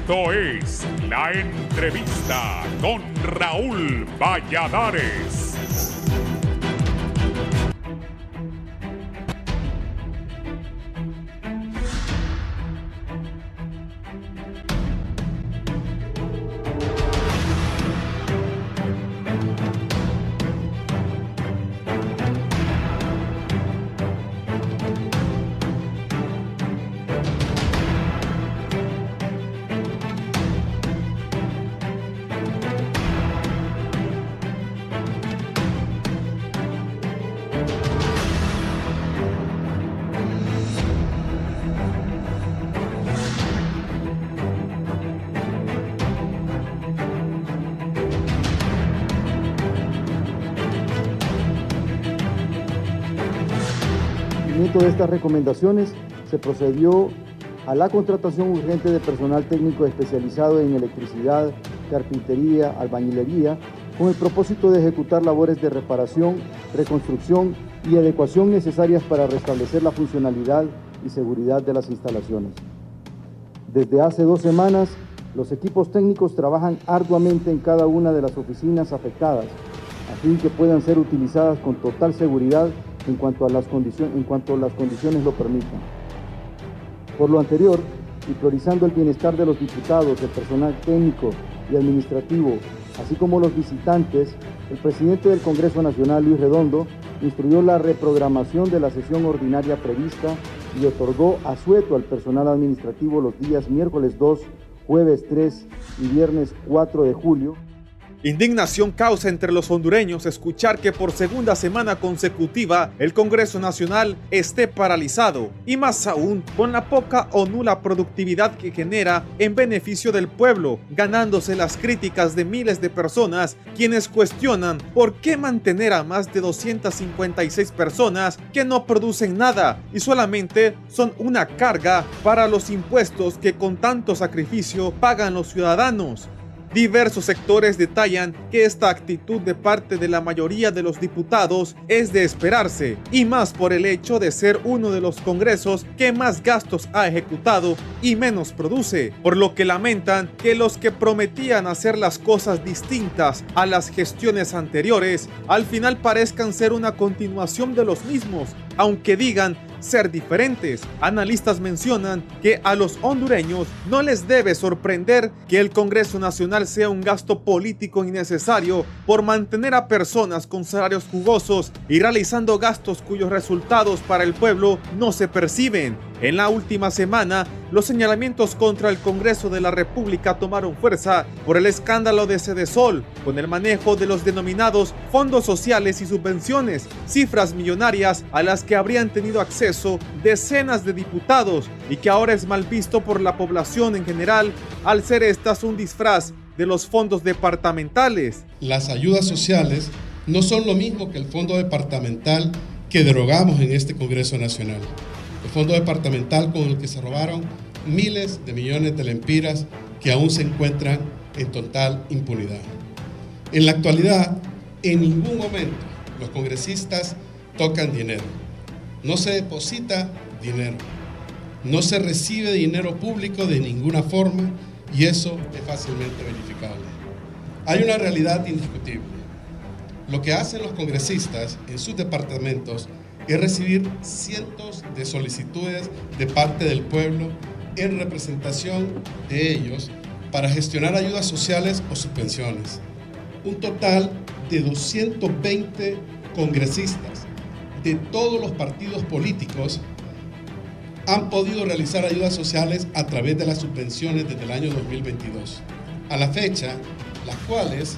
Esto es La Entrevista con Raúl Valladares. De estas recomendaciones se procedió a la contratación urgente de personal técnico especializado en electricidad, carpintería, albañilería, con el propósito de ejecutar labores de reparación, reconstrucción y adecuación necesarias para restablecer la funcionalidad y seguridad de las instalaciones. Desde hace 2 semanas, los equipos técnicos trabajan arduamente en cada una de las oficinas afectadas, a fin que puedan ser utilizadas con total seguridad en cuanto las condiciones lo permitan. Por lo anterior, y priorizando el bienestar de los diputados, el personal técnico y administrativo, así como los visitantes, el presidente del Congreso Nacional, Luis Redondo, instruyó la reprogramación de la sesión ordinaria prevista y otorgó asueto al personal administrativo los días miércoles 2, jueves 3 y viernes 4 de julio. Indignación causa entre los hondureños escuchar que por segunda semana consecutiva el Congreso Nacional esté paralizado, y más aún con la poca o nula productividad que genera en beneficio del pueblo, ganándose las críticas de miles de personas quienes cuestionan por qué mantener a más de 256 personas que no producen nada y solamente son una carga para los impuestos que con tanto sacrificio pagan los ciudadanos. Diversos sectores detallan que esta actitud de parte de la mayoría de los diputados es de esperarse, y más por el hecho de ser uno de los congresos que más gastos ha ejecutado y menos produce, por lo que lamentan que los que prometían hacer las cosas distintas a las gestiones anteriores, al final parezcan ser una continuación de los mismos, aunque digan ser diferentes. Analistas mencionan que a los hondureños no les debe sorprender que el Congreso Nacional sea un gasto político innecesario por mantener a personas con salarios jugosos y realizando gastos cuyos resultados para el pueblo no se perciben. En la última semana, los señalamientos contra el Congreso de la República tomaron fuerza por el escándalo de Sedesol, con el manejo de los denominados fondos sociales y subvenciones, cifras millonarias a las que habrían tenido acceso decenas de diputados y que ahora es mal visto por la población en general, al ser estas un disfraz de los fondos departamentales. Las ayudas sociales no son lo mismo que el fondo departamental que derogamos en este Congreso Nacional. El fondo departamental con el que se robaron miles de millones de lempiras que aún se encuentran en total impunidad. En la actualidad, en ningún momento los congresistas tocan dinero. No se deposita dinero. No se recibe dinero público de ninguna forma y eso es fácilmente verificable. Hay una realidad indiscutible. Lo que hacen los congresistas en sus departamentos es recibir cientos de solicitudes de parte del pueblo en representación de ellos para gestionar ayudas sociales o subvenciones. Un total de 220 congresistas de todos los partidos políticos han podido realizar ayudas sociales a través de las subvenciones desde el año 2022. A la fecha, las cuales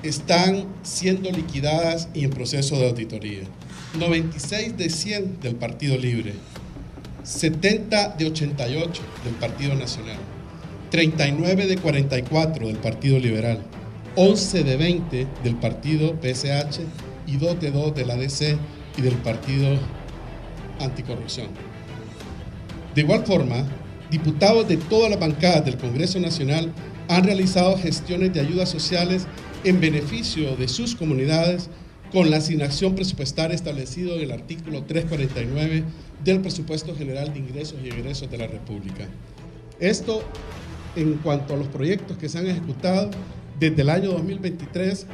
están siendo liquidadas y en proceso de auditoría. 96 de 100 del Partido Libre, 70 de 88 del Partido Nacional, 39 de 44 del Partido Liberal, 11 de 20 del Partido PSH y 2 de 2 de la DC y del Partido Anticorrupción. De igual forma, diputados de todas las bancadas del Congreso Nacional han realizado gestiones de ayudas sociales en beneficio de sus comunidades con la asignación presupuestaria establecida en el artículo 349 del Presupuesto General de Ingresos y Egresos de la República. Esto en cuanto a los proyectos que se han ejecutado desde el año 2023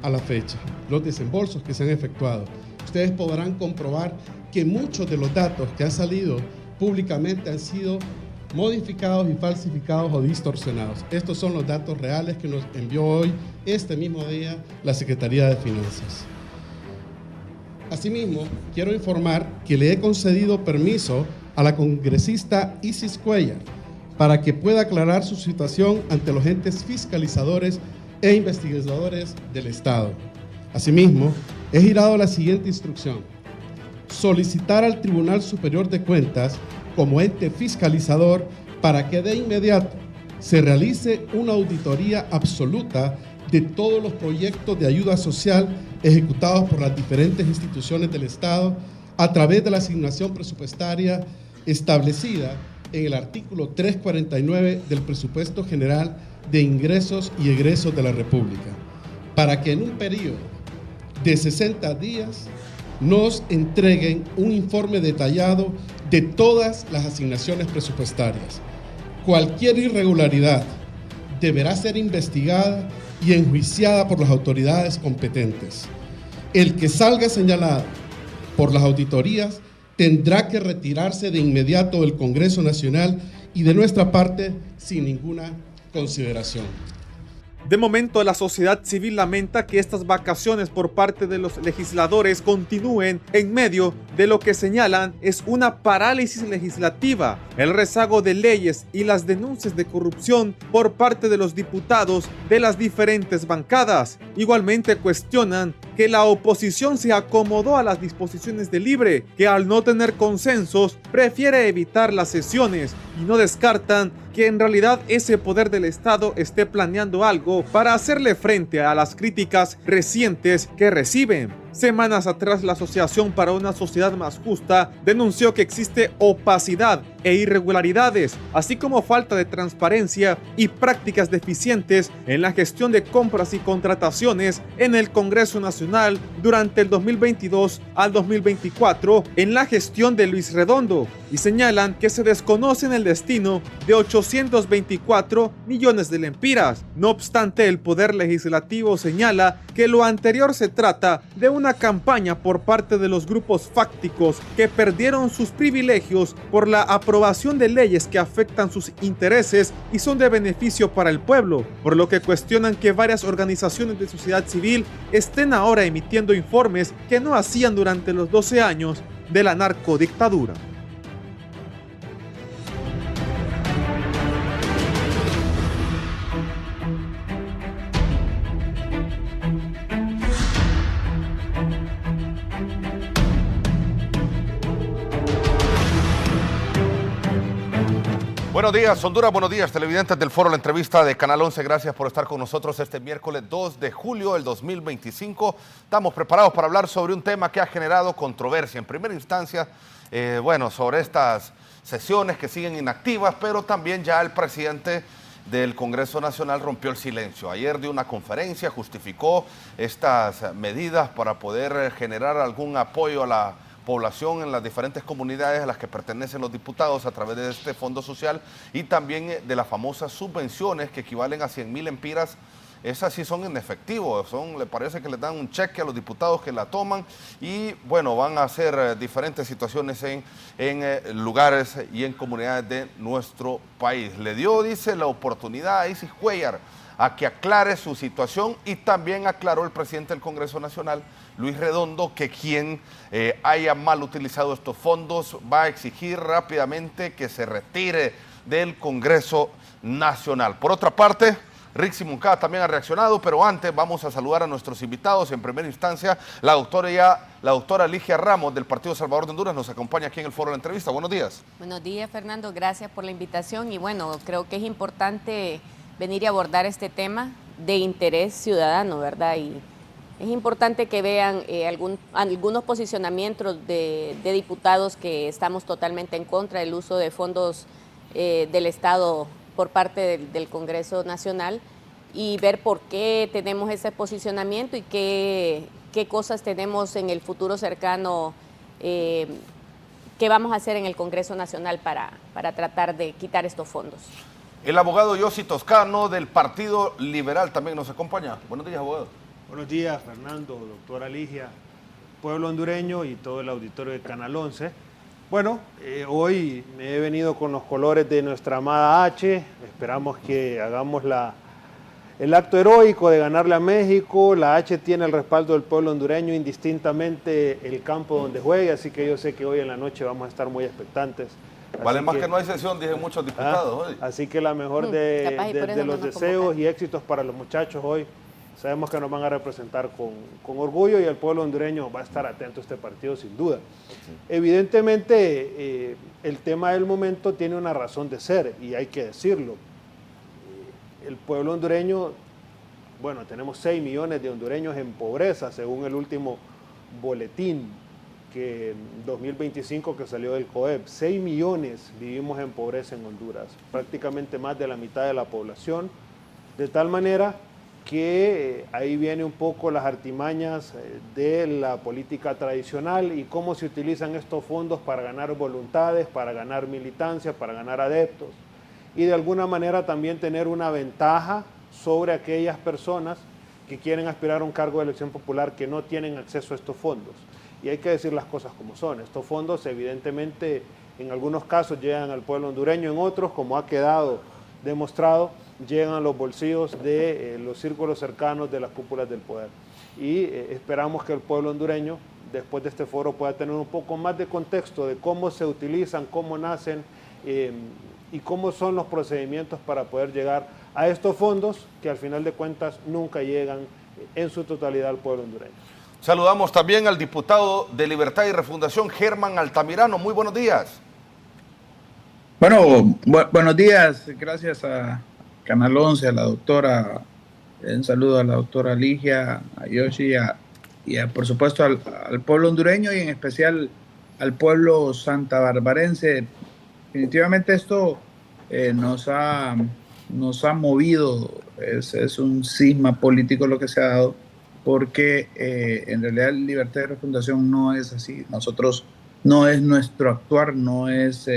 a la fecha, los desembolsos que se han efectuado. Ustedes podrán comprobar que muchos de los datos que han salido públicamente han sido modificados y falsificados o distorsionados. Estos son los datos reales que nos envió hoy, este mismo día, la Secretaría de Finanzas. Asimismo, quiero informar que le he concedido permiso a la congresista Isis Cuellar para que pueda aclarar su situación ante los entes fiscalizadores e investigadores del Estado. Asimismo, he girado la siguiente instrucción: solicitar al Tribunal Superior de Cuentas como ente fiscalizador para que de inmediato se realice una auditoría absoluta de todos los proyectos de ayuda social ejecutados por las diferentes instituciones del Estado a través de la asignación presupuestaria establecida en el artículo 349 del Presupuesto General de Ingresos y Egresos de la República, para que en un periodo de 60 días nos entreguen un informe detallado de todas las asignaciones presupuestarias. Cualquier irregularidad deberá ser investigada y enjuiciada por las autoridades competentes. El que salga señalado por las auditorías tendrá que retirarse de inmediato del Congreso Nacional y de nuestra parte sin ninguna consideración. De momento, la sociedad civil lamenta que estas vacaciones por parte de los legisladores continúen en medio de lo que señalan es una parálisis legislativa, el rezago de leyes y las denuncias de corrupción por parte de los diputados de las diferentes bancadas. Igualmente cuestionan que la oposición se acomodó a las disposiciones de Libre, que al no tener consensos prefiere evitar las sesiones, y no descartan que en realidad ese poder del Estado esté planeando algo para hacerle frente a las críticas recientes que reciben. Semanas atrás, la Asociación para una Sociedad Más Justa denunció que existe opacidad e irregularidades, así como falta de transparencia y prácticas deficientes en la gestión de compras y contrataciones en el Congreso Nacional durante el 2022 al 2024 en la gestión de Luis Redondo, y señalan que se desconocen el destino de 824 millones de lempiras. No obstante, el Poder Legislativo señala que lo anterior se trata de una campaña por parte de los grupos fácticos que perdieron sus privilegios por la aprobación de leyes que afectan sus intereses y son de beneficio para el pueblo, por lo que cuestionan que varias organizaciones de sociedad civil estén ahora emitiendo informes que no hacían durante los 12 años de la narcodictadura. Buenos días, Honduras, buenos días, televidentes del Foro La Entrevista de Canal 11. Gracias por estar con nosotros este miércoles 2 de julio del 2025. Estamos preparados para hablar sobre un tema que ha generado controversia. En primera instancia, sobre estas sesiones que siguen inactivas, pero también ya el presidente del Congreso Nacional rompió el silencio. Ayer dio una conferencia, justificó estas medidas para poder generar algún apoyo a la población en las diferentes comunidades a las que pertenecen los diputados a través de este fondo social y también de las famosas subvenciones que equivalen a 100,000 lempiras. Esas sí son en efectivo, le parece que les dan un cheque a los diputados que la toman y bueno, van a hacer diferentes situaciones en lugares y en comunidades de nuestro país. Le dio, dice, la oportunidad a Isis Cuellar a que aclare su situación y también aclaró el presidente del Congreso Nacional, Luis Redondo, que quien haya mal utilizado estos fondos va a exigir rápidamente que se retire del Congreso Nacional. Por otra parte, Rixi Moncada también ha reaccionado, pero antes vamos a saludar a nuestros invitados. En primera instancia, la doctora Ligia Ramos del Partido Salvador de Honduras nos acompaña aquí en el Foro de la Entrevista. Buenos días. Buenos días, Fernando. Gracias por la invitación y bueno, creo que es importante venir y abordar este tema de interés ciudadano, ¿verdad? Y es importante que vean algunos posicionamientos de diputados que estamos totalmente en contra del uso de fondos del Estado por parte del Congreso Nacional y ver por qué tenemos ese posicionamiento y qué cosas tenemos en el futuro cercano que vamos a hacer en el Congreso Nacional para tratar de quitar estos fondos. El abogado Yossi Toscano del Partido Liberal también nos acompaña. Buenos días, abogado. Buenos días, Fernando, doctora Ligia, pueblo hondureño y todo el auditorio de Canal 11. Bueno, hoy me he venido con los colores de nuestra amada H. Esperamos que hagamos el acto heroico de ganarle a México. La H tiene el respaldo del pueblo hondureño, indistintamente el campo donde juegue, así que yo sé que hoy en la noche vamos a estar muy expectantes. Vale más que no hay sesión, dicen muchos diputados hoy. Así que la mejor de los deseos y éxitos para los muchachos hoy. Sabemos que nos van a representar con orgullo y el pueblo hondureño va a estar atento a este partido sin duda. Sí. Evidentemente, el tema del momento tiene una razón de ser y hay que decirlo. El pueblo hondureño, bueno, tenemos 6 millones de hondureños en pobreza según el último boletín que 2025 que salió del COEP. 6 millones vivimos en pobreza en Honduras, prácticamente más de la mitad de la población, de tal manera que ahí viene un poco las artimañas de la política tradicional y cómo se utilizan estos fondos para ganar voluntades, para ganar militancia, para ganar adeptos y de alguna manera también tener una ventaja sobre aquellas personas que quieren aspirar a un cargo de elección popular que no tienen acceso a estos fondos. Y hay que decir las cosas como son. Estos fondos evidentemente en algunos casos llegan al pueblo hondureño, en otros, como ha quedado demostrado, llegan a los bolsillos de los círculos cercanos de las cúpulas del poder. Y esperamos que el pueblo hondureño, después de este foro, pueda tener un poco más de contexto de cómo se utilizan, cómo nacen y cómo son los procedimientos para poder llegar a estos fondos que al final de cuentas nunca llegan en su totalidad al pueblo hondureño. Saludamos también al diputado de Libertad y Refundación, Germán Altamirano. Muy buenos días. Bueno, buenos días. Gracias a Canal 11, a la doctora, un saludo a la doctora Ligia, a Yossi y por supuesto al pueblo hondureño y en especial al pueblo santabarbarense. Definitivamente esto nos ha movido, es un cisma político lo que se ha dado, porque en realidad Libertad y Refundación no es así. Nosotros no es nuestro actuar, no es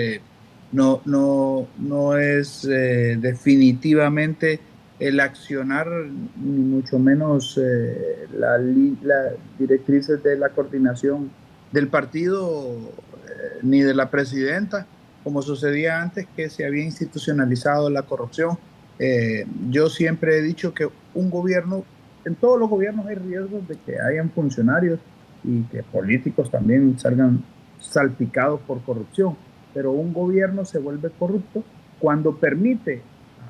definitivamente el accionar, ni mucho menos las directrices de la coordinación del partido ni de la presidenta, como sucedía antes, que se había institucionalizado la corrupción. Yo siempre he dicho que un gobierno, en todos los gobiernos hay riesgos de que hayan funcionarios y que políticos también salgan salpicados por corrupción. Pero un gobierno se vuelve corrupto cuando permite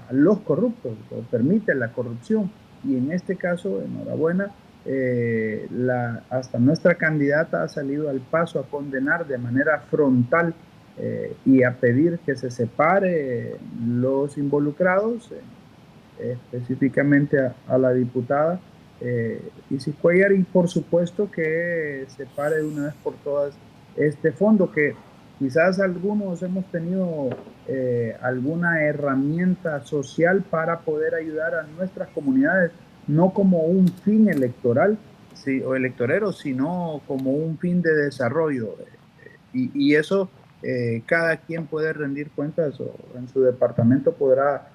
a los corruptos o permite la corrupción. Y en este caso, enhorabuena, hasta nuestra candidata ha salido al paso a condenar de manera frontal y a pedir que se separe los involucrados, específicamente a la diputada Isis Cuéllar, y por supuesto que separe de una vez por todas este fondo que quizás algunos hemos tenido alguna herramienta social para poder ayudar a nuestras comunidades, no como un fin electoral o electorero, sino como un fin de desarrollo. Y eso cada quien puede rendir cuentas o en su departamento podrá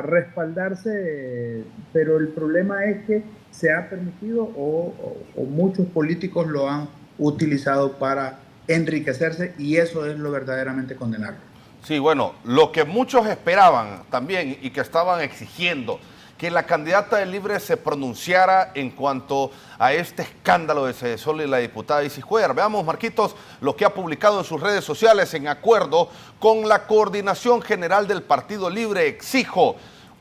respaldarse, pero el problema es que se ha permitido o muchos políticos lo han utilizado para enriquecerse, y eso es lo verdaderamente condenable. Sí, bueno, lo que muchos esperaban también y que estaban exigiendo, que la candidata de Libre se pronunciara en cuanto a este escándalo de Sedesol y la diputada Isis Cuéllar. Veamos, Marquitos, lo que ha publicado en sus redes sociales en acuerdo con la Coordinación General del Partido Libre. Exijo,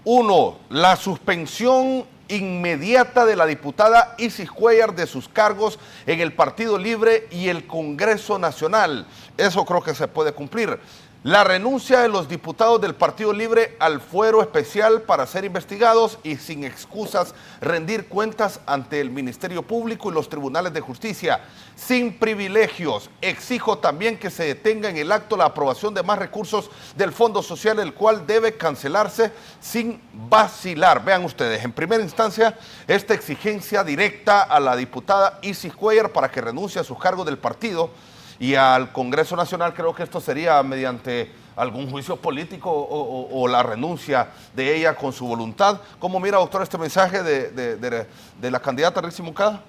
1, la suspensión inmediata de la diputada Isis Cuéllar de sus cargos en el Partido Libre y el Congreso Nacional. Eso creo que se puede cumplir. La renuncia de los diputados del Partido Libre al fuero especial para ser investigados y sin excusas rendir cuentas ante el Ministerio Público y los tribunales de justicia. Sin privilegios. Exijo también que se detenga en el acto la aprobación de más recursos del Fondo Social, el cual debe cancelarse sin vacilar. Vean ustedes, en primera instancia, esta exigencia directa a la diputada Isis Cuéllar para que renuncie a sus cargos del partido. Y al Congreso Nacional creo que esto sería mediante algún juicio político o la renuncia de ella con su voluntad. ¿Cómo mira, doctor, este mensaje de la candidata Rixi Moncada?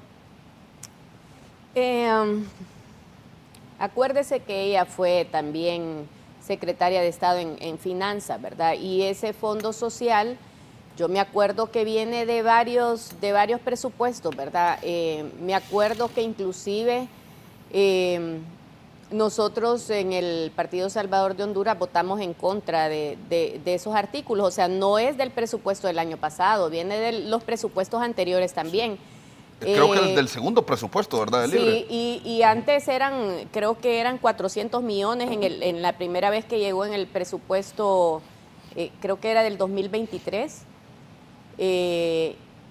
Acuérdese que ella fue también secretaria de Estado en Finanzas, ¿verdad? Y ese fondo social, yo me acuerdo que viene de varios presupuestos, ¿verdad? Me acuerdo que inclusive nosotros en el Partido Salvador de Honduras votamos en contra de esos artículos, o sea, no es del presupuesto del año pasado, viene de los presupuestos anteriores también. Creo que es del segundo presupuesto, ¿verdad? De Libre. Sí, y antes creo que eran 400 millones en la primera vez que llegó en el presupuesto, creo que era del 2023,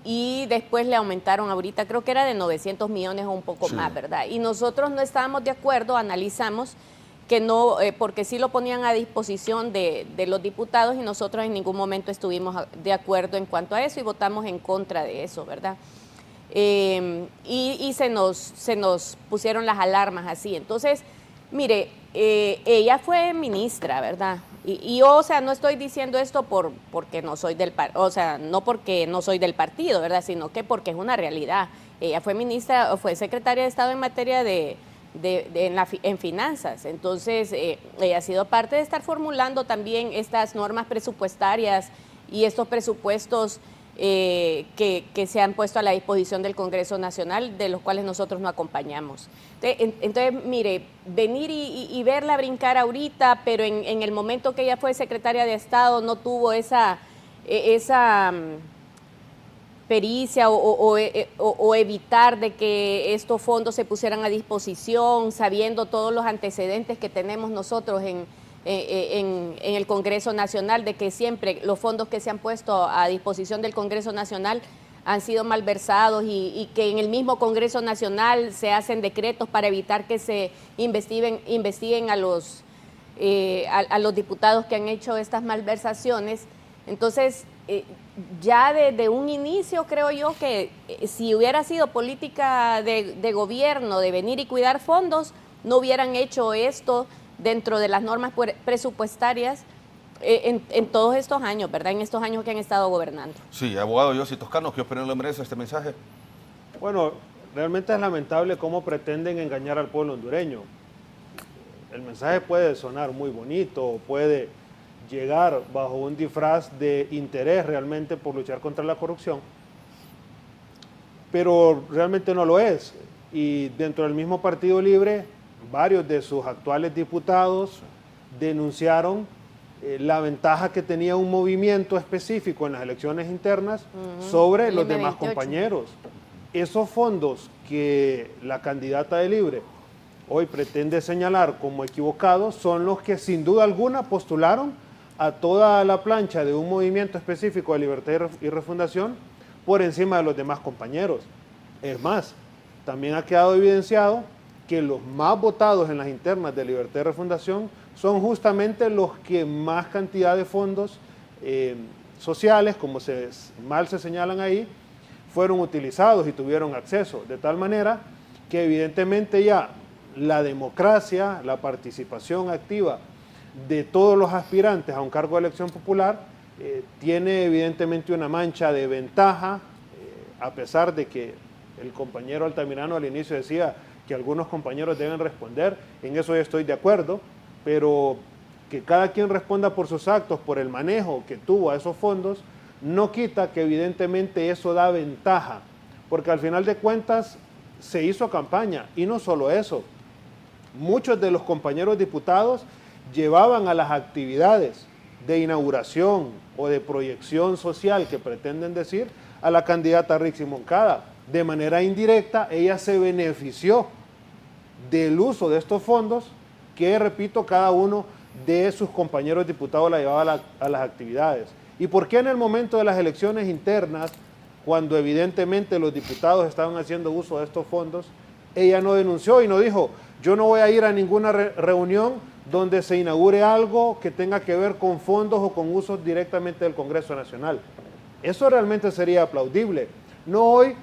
y después le aumentaron ahorita, creo que era de 900 millones o un poco más, ¿verdad? Y nosotros no estábamos de acuerdo, analizamos que no, porque sí lo ponían a disposición de los diputados y nosotros en ningún momento estuvimos de acuerdo en cuanto a eso y votamos en contra de eso, ¿verdad? Y se nos pusieron las alarmas así. Entonces, mire, ella fue ministra, ¿verdad? Y yo, o sea, no estoy diciendo esto porque no soy no porque no soy del partido, ¿verdad? Sino que porque es una realidad. Ella fue ministra, fue secretaria de Estado en materia en finanzas. Entonces, ella ha sido parte de estar formulando también estas normas presupuestarias y estos presupuestos que se han puesto a la disposición del Congreso Nacional, de los cuales nosotros no acompañamos. Entonces, mire, venir y verla brincar ahorita, pero en el momento que ella fue secretaria de Estado no tuvo esa pericia o evitar de que estos fondos se pusieran a disposición, sabiendo todos los antecedentes que tenemos nosotros en el Congreso Nacional, de que siempre los fondos que se han puesto a disposición del Congreso Nacional han sido malversados y que en el mismo Congreso Nacional se hacen decretos para evitar que se investiguen a los diputados que han hecho estas malversaciones. Entonces, ya desde un inicio creo yo que si hubiera sido política de gobierno, de venir y cuidar fondos, no hubieran hecho esto dentro de las normas presupuestarias en todos estos años, ¿verdad? En estos años que han estado gobernando. Sí, abogado Yossi Toscano, ¿qué opinión le merece este mensaje? Bueno, realmente es lamentable cómo pretenden engañar al pueblo hondureño. El mensaje puede sonar muy bonito, puede llegar bajo un disfraz de interés realmente por luchar contra la corrupción, pero realmente no lo es. Y dentro del mismo Partido Libre, varios de sus actuales diputados denunciaron la ventaja que tenía un movimiento específico en las elecciones internas sobre los demás compañeros. Esos fondos que la candidata de Libre hoy pretende señalar como equivocados son los que sin duda alguna postularon a toda la plancha de un movimiento específico de Libertad y Refundación por encima de los demás compañeros. Es más, también ha quedado evidenciado que los más votados en las internas de Libertad y Refundación son justamente los que más cantidad de fondos sociales, como mal se señalan ahí, fueron utilizados y tuvieron acceso, de tal manera que evidentemente ya la democracia, la participación activa de todos los aspirantes a un cargo de elección popular tiene evidentemente una mancha de ventaja, a pesar de que el compañero Altamirano al inicio decía que algunos compañeros deben responder, en eso yo estoy de acuerdo, pero que cada quien responda por sus actos, por el manejo que tuvo a esos fondos, no quita que evidentemente eso da ventaja, porque al final de cuentas se hizo campaña, y no solo eso, muchos de los compañeros diputados llevaban a las actividades de inauguración o de proyección social que pretenden decir a la candidata Rixi Moncada. De manera indirecta, ella se benefició del uso de estos fondos que, repito, cada uno de sus compañeros diputados la llevaba a las actividades. ¿Y por qué en el momento de las elecciones internas, cuando evidentemente los diputados estaban haciendo uso de estos fondos, ella no denunció y no dijo, yo no voy a ir a ninguna reunión donde se inaugure algo que tenga que ver con fondos o con usos directamente del Congreso Nacional? Eso realmente sería aplaudible. No hoy,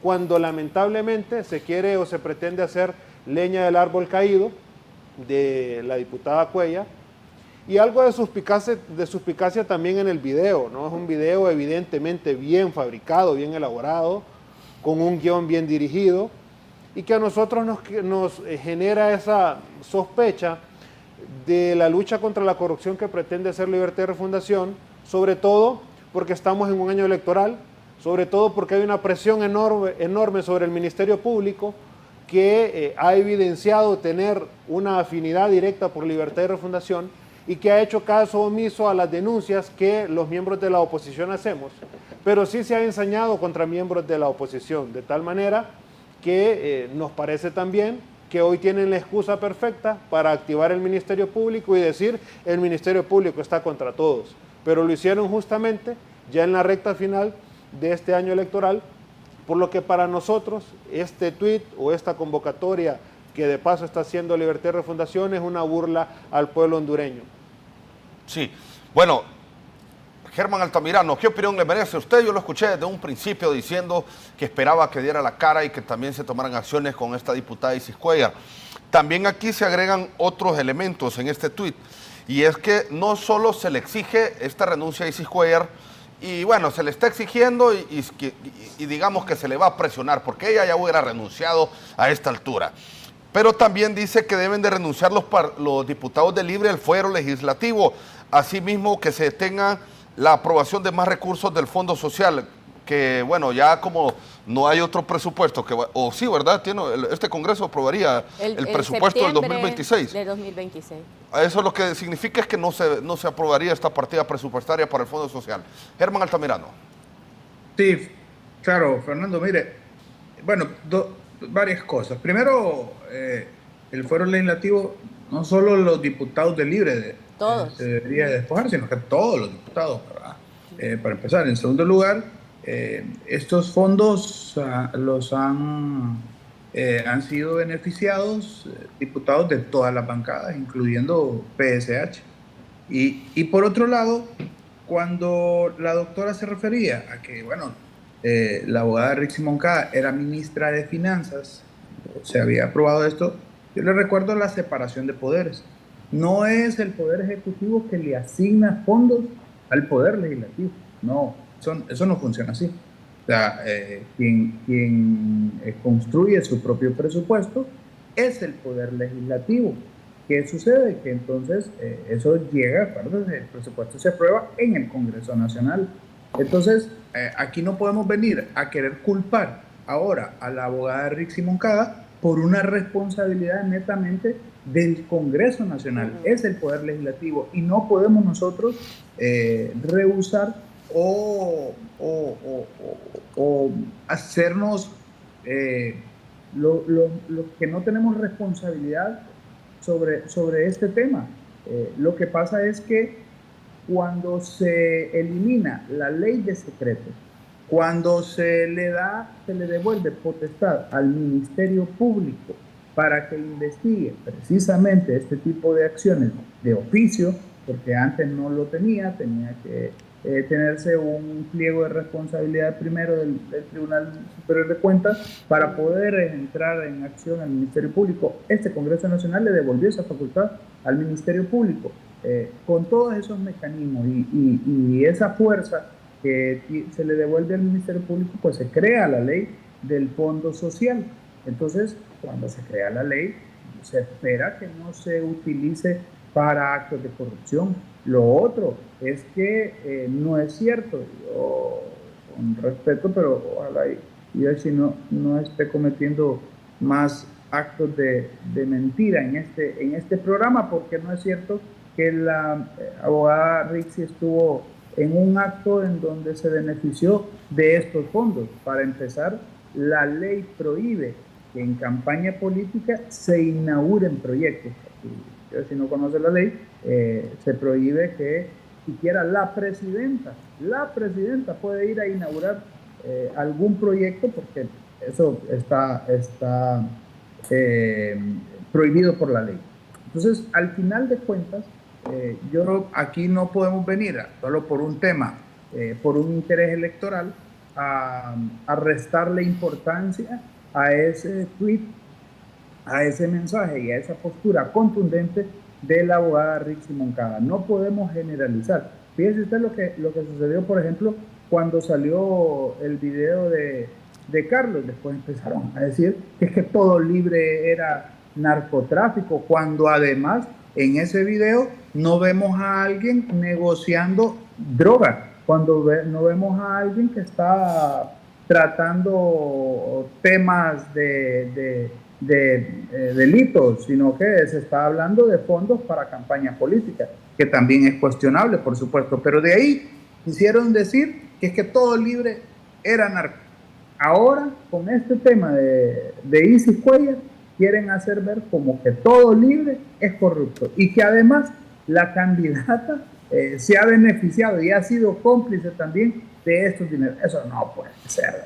cuando lamentablemente se quiere o se pretende hacer leña del árbol caído de la diputada Cuellar, Y algo de suspicacia también en el video, ¿no? Es un video evidentemente bien fabricado, bien elaborado, con un guión bien dirigido, y que a nosotros nos genera esa sospecha de la lucha contra la corrupción que pretende hacer Libertad y Refundación, sobre todo porque estamos en un año electoral, sobre todo porque hay una presión enorme sobre el Ministerio Público, que ha evidenciado tener una afinidad directa por Libertad y Refundación y que ha hecho caso omiso a las denuncias que los miembros de la oposición hacemos, pero sí se ha ensañado contra miembros de la oposición, de tal manera que nos parece también que hoy tienen la excusa perfecta para activar el Ministerio Público y decir el Ministerio Público está contra todos, pero lo hicieron justamente ya en la recta final de este año electoral, por lo que para nosotros este tuit o esta convocatoria que de paso está haciendo Libertad y Refundación es una burla al pueblo hondureño. Sí, bueno, Germán Altamirano, ¿qué opinión le merece usted? Yo lo escuché desde un principio diciendo que esperaba que diera la cara y que también se tomaran acciones con esta diputada Isis Cuellar. También aquí se agregan otros elementos en este tuit, y es que no solo se le exige esta renuncia a Isis Cuellar, y bueno, se le está exigiendo y digamos que se le va a presionar porque ella ya hubiera renunciado a esta altura. Pero también dice que deben de renunciar los diputados de Libre el Fuero Legislativo, asimismo que se tenga la aprobación de más recursos del Fondo Social, que bueno, ya como no hay otro presupuesto, o sí, ¿verdad? Este Congreso aprobaría el presupuesto del 2026. De 2026. Eso lo que significa es que no se aprobaría esta partida presupuestaria para el Fondo Social. Germán Altamirano. Sí, claro, Fernando, mire, bueno, varias cosas. Primero, el Fuero Legislativo, no solo los diputados de Libre todos se debería despojar, sino que todos los diputados, para empezar. En segundo lugar, estos fondos han sido beneficiados diputados de todas las bancadas, incluyendo PSH. Y por otro lado, cuando la doctora se refería a que, bueno, la abogada Rixi Moncada era ministra de Finanzas, se había aprobado esto, yo le recuerdo la separación de poderes. No es el Poder Ejecutivo que le asigna fondos al Poder Legislativo. No, eso no funciona así. O sea, quien construye su propio presupuesto es el Poder Legislativo. ¿Qué sucede? Que entonces eso llega, el presupuesto se aprueba en el Congreso Nacional. Entonces, aquí no podemos venir a querer culpar ahora a la abogada Rixi Moncada por una responsabilidad netamente del Congreso Nacional. Es el Poder Legislativo y no podemos nosotros rehusar o hacernos lo que no tenemos responsabilidad sobre este tema. Lo que pasa es que cuando se elimina la ley de secretos, cuando se le devuelve potestad al Ministerio Público para que investigue precisamente este tipo de acciones de oficio, porque antes no lo tenía que tenerse un pliego de responsabilidad primero del Tribunal Superior de Cuentas para poder entrar en acción al Ministerio Público. Este Congreso Nacional le devolvió esa facultad al Ministerio Público con todos esos mecanismos y esa fuerza que se le devuelve al Ministerio Público, pues se crea la ley del Fondo Social. Entonces, cuando se crea la ley, se espera que no se utilice para actos de corrupción. Lo otro es que no es cierto, yo con respeto, pero ojalá y así no esté cometiendo más actos de mentira en este programa, porque no es cierto que la abogada Rixi estuvo en un acto en donde se benefició de estos fondos. Para empezar, la ley prohíbe que en campaña política se inauguren proyectos. Si no conoce la ley, se prohíbe que siquiera la presidenta puede ir a inaugurar algún proyecto, porque eso está prohibido por la ley. Entonces, al final de cuentas, aquí no podemos venir solo por un tema, por un interés electoral, a restarle importancia a ese tweet, a ese mensaje y a esa postura contundente de la abogada Rixi Moncada. No podemos generalizar. Fíjese usted lo que sucedió, por ejemplo, cuando salió el video de Carlos. Después empezaron a decir que es que todo libre era narcotráfico, cuando además en ese video no vemos a alguien negociando droga, cuando no vemos a alguien que está tratando temas de delitos, sino que se está hablando de fondos para campañas políticas, que también es cuestionable, por supuesto, pero de ahí quisieron decir que es que todo libre era narco. Ahora, con este tema de Isis Cuellar, quieren hacer ver como que todo libre es corrupto y que además la candidata se ha beneficiado y ha sido cómplice también de estos dineros. Eso no puede ser.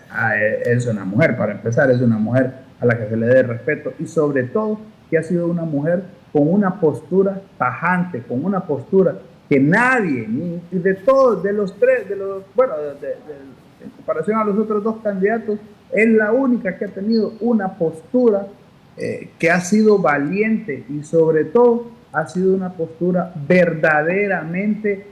Es una mujer, para empezar, es una mujer a la que se le dé respeto y sobre todo que ha sido una mujer con una postura tajante, con una postura que nadie, ni de todos, de los tres, en comparación a los otros dos candidatos, es la única que ha tenido una postura que ha sido valiente y sobre todo ha sido una postura verdaderamente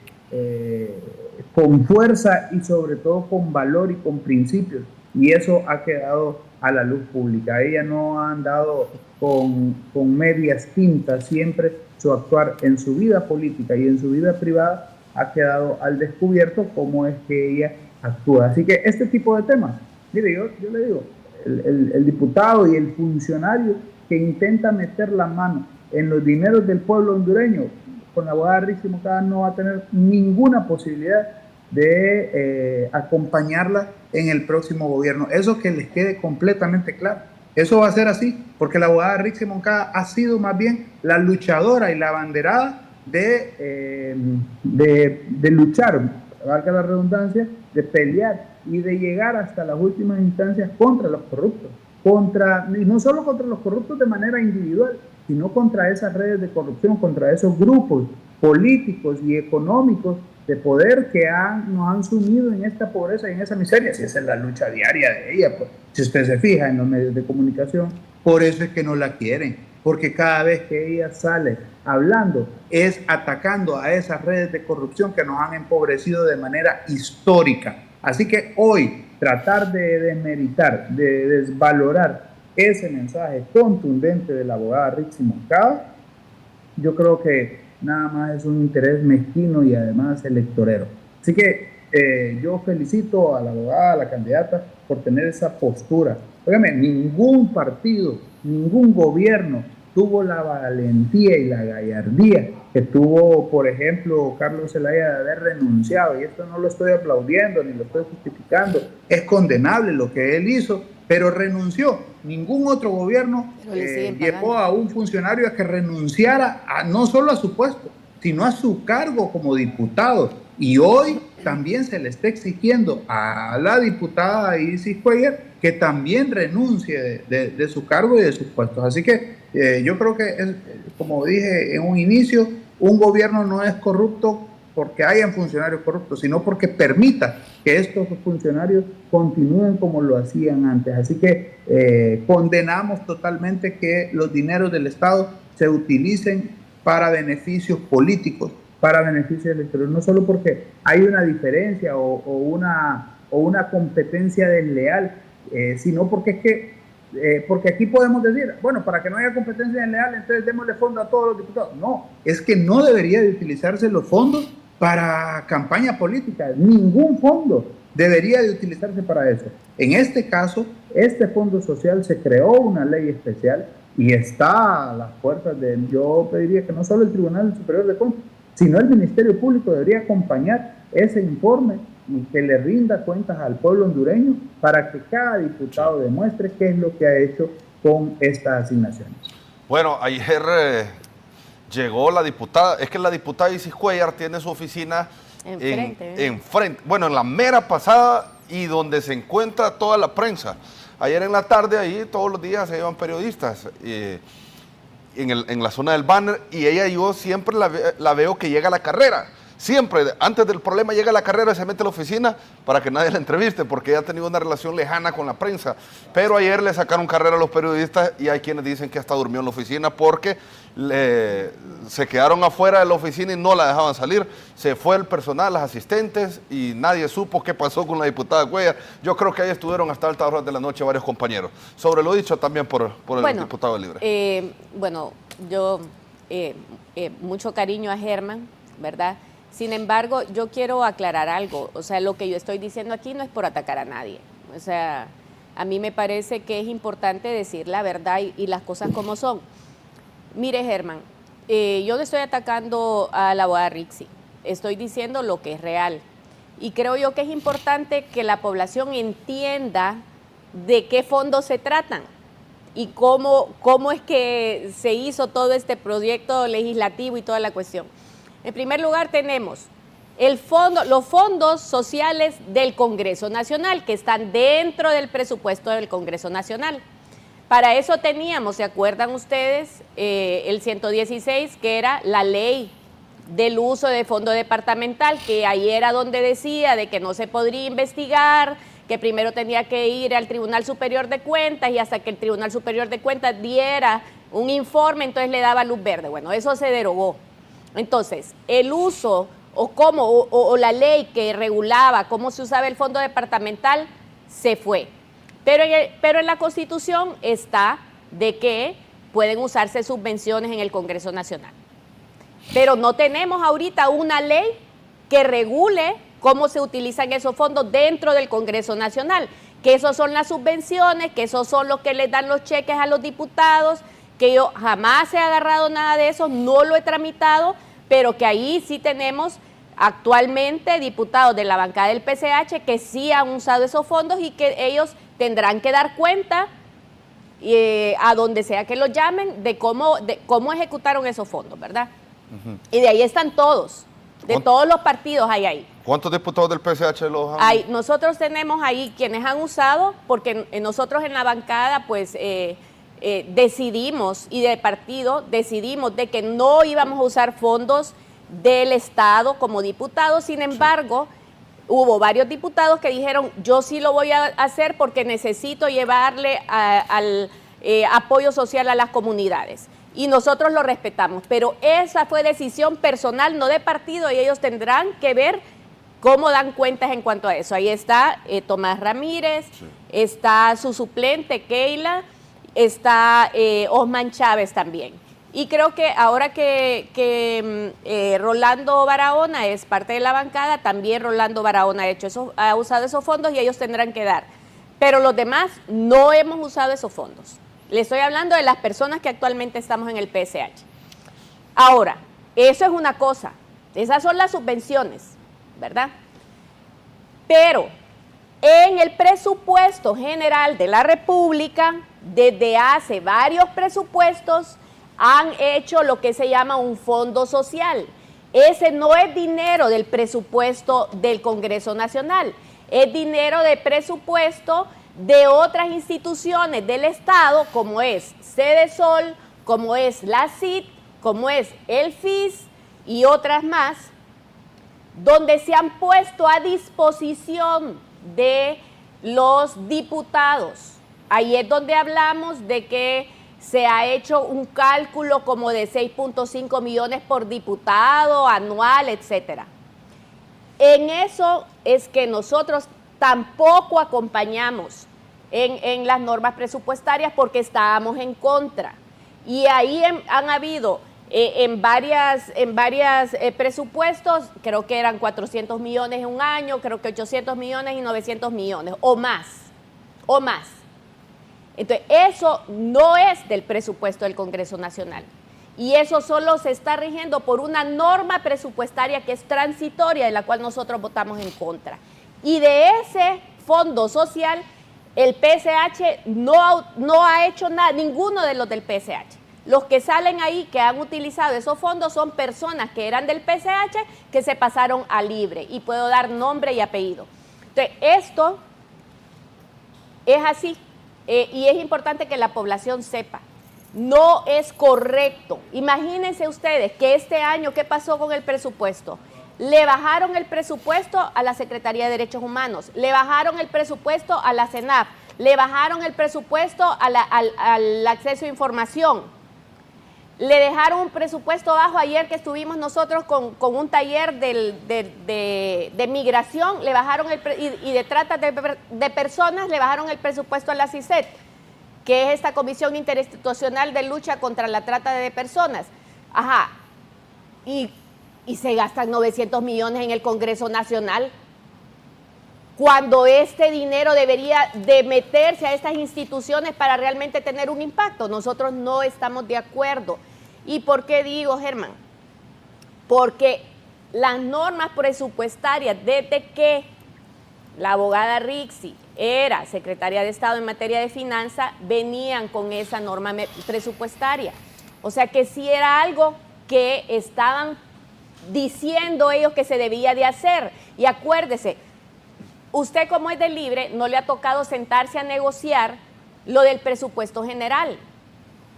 con fuerza y sobre todo con valor y con principios, y eso ha quedado a la luz pública. Ella no ha andado con medias tintas, siempre su actuar en su vida política y en su vida privada ha quedado al descubierto cómo es que ella actúa. Así que este tipo de temas, mire, yo le digo, el diputado y el funcionario que intenta meter la mano en los dineros del pueblo hondureño, con la abogada Rixi Moncada no va a tener ninguna posibilidad de acompañarla en el próximo gobierno. Eso que les quede completamente claro. Eso va a ser así, porque la abogada Rixi Moncada ha sido más bien la luchadora y la abanderada de luchar, valga la redundancia, de pelear y de llegar hasta las últimas instancias contra los corruptos, y no solo contra los corruptos de manera individual, sino contra esas redes de corrupción, contra esos grupos políticos y económicos de poder que nos han sumido en esta pobreza y en esa miseria. Si esa es la lucha diaria de ella, pues, si usted se fija en los medios de comunicación, por eso es que no la quieren, porque cada vez que ella sale hablando es atacando a esas redes de corrupción que nos han empobrecido de manera histórica. Así que hoy tratar de desmeritar, de desvalorar ese mensaje contundente de la abogada Rixi Moncada, yo creo que nada más es un interés mezquino y además electorero. Así que yo felicito a la abogada, a la candidata, por tener esa postura. Óigame, ningún partido, ningún gobierno tuvo la valentía y la gallardía que tuvo, por ejemplo, Carlos Zelaya, de haber renunciado. Y esto no lo estoy aplaudiendo ni lo estoy justificando. Es condenable lo que él hizo, pero renunció. Ningún otro gobierno llevó a un funcionario a que renunciara no solo a su puesto, sino a su cargo como diputado. Y hoy también se le está exigiendo a la diputada Isis Cuellar que también renuncie de su cargo y de sus puestos. Así que yo creo que, como dije en un inicio, un gobierno no es corrupto porque hayan funcionarios corruptos, sino porque permita que estos funcionarios continúen como lo hacían antes. Así que condenamos totalmente que los dineros del Estado se utilicen para beneficios políticos, para beneficios electorales, no solo porque hay una diferencia o una competencia desleal, sino porque es que porque aquí podemos decir, bueno, para que no haya competencia desleal, entonces démosle fondo a todos los diputados. No, es que no debería de utilizarse los fondos para campaña política. Ningún fondo debería de utilizarse para eso. En este caso, este fondo social se creó una ley especial y está a las puertas yo pediría que no solo el Tribunal Superior de Cuentas, sino el Ministerio Público debería acompañar ese informe y que le rinda cuentas al pueblo hondureño para que cada diputado demuestre qué es lo que ha hecho con estas asignaciones. Bueno, ayer llegó la diputada, es que la diputada Isis Cuellar tiene su oficina enfrente, bueno, en la mera pasada y donde se encuentra toda la prensa. Ayer en la tarde, ahí todos los días se llevan periodistas en la zona del banner, y yo siempre la veo que llega a la carrera. siempre, antes del problema llega a la carrera y se mete a la oficina para que nadie la entreviste, porque ella ha tenido una relación lejana con la prensa. Pero ayer le sacaron carrera a los periodistas y hay quienes dicen que hasta durmió en la oficina porque se quedaron afuera de la oficina y no la dejaban salir. Se fue el personal, las asistentes, y nadie supo qué pasó con la diputada Cuellar. Yo creo que ahí estuvieron hasta altas horas de la noche varios compañeros. Sobre lo dicho también por el diputado libre. Yo mucho cariño a Germán, ¿verdad? Sin embargo, yo quiero aclarar algo. O sea, lo que yo estoy diciendo aquí no es por atacar a nadie. O sea, a mí me parece que es importante decir la verdad y las cosas como son. Mire, Germán, yo no estoy atacando a la abogada Rixi. Estoy diciendo lo que es real. Y creo yo que es importante que la población entienda de qué fondos se tratan y cómo es que se hizo todo este proyecto legislativo y toda la cuestión. En primer lugar tenemos los fondos sociales del Congreso Nacional, que están dentro del presupuesto del Congreso Nacional. Para eso teníamos, ¿se acuerdan ustedes? El 116, que era la ley del uso de fondo departamental, que ahí era donde decía de que no se podría investigar, que primero tenía que ir al Tribunal Superior de Cuentas y hasta que el Tribunal Superior de Cuentas diera un informe, entonces le daba luz verde. Bueno, eso se derogó. Entonces, el uso o la ley que regulaba cómo se usaba el fondo departamental se fue. Pero en la Constitución está de que pueden usarse subvenciones en el Congreso Nacional. Pero no tenemos ahorita una ley que regule cómo se utilizan esos fondos dentro del Congreso Nacional, que esos son las subvenciones, que esos son los que les dan los cheques a los diputados, que yo jamás he agarrado nada de eso, no lo he tramitado, pero que ahí sí tenemos actualmente diputados de la bancada del PCH que sí han usado esos fondos y que ellos tendrán que dar cuenta a donde sea que los llamen de cómo ejecutaron esos fondos, ¿verdad? Y de ahí están todos, de todos los partidos hay ahí. ¿Cuántos diputados del PCH los han...? Nosotros tenemos ahí quienes han usado, porque nosotros en la bancada pues decidimos, y de partido decidimos de que no íbamos a usar fondos del Estado como diputados. Sin embargo, hubo varios diputados que dijeron, yo sí lo voy a hacer porque necesito llevarle al apoyo social a las comunidades. Y nosotros lo respetamos, pero esa fue decisión personal, no de partido, y ellos tendrán que ver cómo dan cuentas en cuanto a eso. Ahí está Tomás Ramírez, está su suplente Keila, está Osman Chávez también. Y creo que ahora que Rolando Barahona es parte de la bancada, también Rolando Barahona ha usado esos fondos y ellos tendrán que dar. Pero los demás no hemos usado esos fondos. Le estoy hablando de las personas que actualmente estamos en el PSH. Ahora, eso es una cosa, esas son las subvenciones, ¿verdad? Pero en el presupuesto general de la República, desde hace varios presupuestos, han hecho lo que se llama un fondo social. Ese no es dinero del presupuesto del Congreso Nacional, es dinero de presupuesto de otras instituciones del Estado, como es Cedesol, como es la CIT, como es el FIS y otras más, donde se han puesto a disposición de los diputados. Ahí es donde hablamos de que se ha hecho un cálculo como de 6.5 millones por diputado anual, etcétera. En eso es que nosotros tampoco acompañamos en las normas presupuestarias porque estábamos en contra. Y ahí han habido en varias presupuestos, creo que eran 400 millones en un año, creo que 800 millones y 900 millones, o más. Entonces, eso no es del presupuesto del Congreso Nacional. Y eso solo se está rigiendo por una norma presupuestaria que es transitoria, de la cual nosotros votamos en contra. Y de ese fondo social, el PSH no ha hecho nada, ninguno de los del PSH. Los que salen ahí, que han utilizado esos fondos, son personas que eran del PSH, que se pasaron a libre. Y puedo dar nombre y apellido. Entonces, esto es así. Y es importante que la población sepa. No es correcto. Imagínense ustedes que este año, ¿qué pasó con el presupuesto? Le bajaron el presupuesto a la Secretaría de Derechos Humanos, le bajaron el presupuesto a la CENAF, le bajaron el presupuesto al acceso a información, le dejaron un presupuesto bajo. Ayer que estuvimos nosotros con un taller de migración, le bajaron y de trata de personas, le bajaron el presupuesto a la CICET, que es esta Comisión Interinstitucional de Lucha contra la Trata de Personas. Ajá, y se gastan 900 millones en el Congreso Nacional, cuando este dinero debería de meterse a estas instituciones para realmente tener un impacto. Nosotros no estamos de acuerdo. ¿Y por qué digo, Germán? Porque las normas presupuestarias, desde que la abogada Rixi era secretaria de Estado en materia de finanzas, venían con esa norma presupuestaria. O sea que sí era algo que estaban diciendo ellos que se debía de hacer. Y acuérdese, usted como es de Libre, no le ha tocado sentarse a negociar lo del presupuesto general.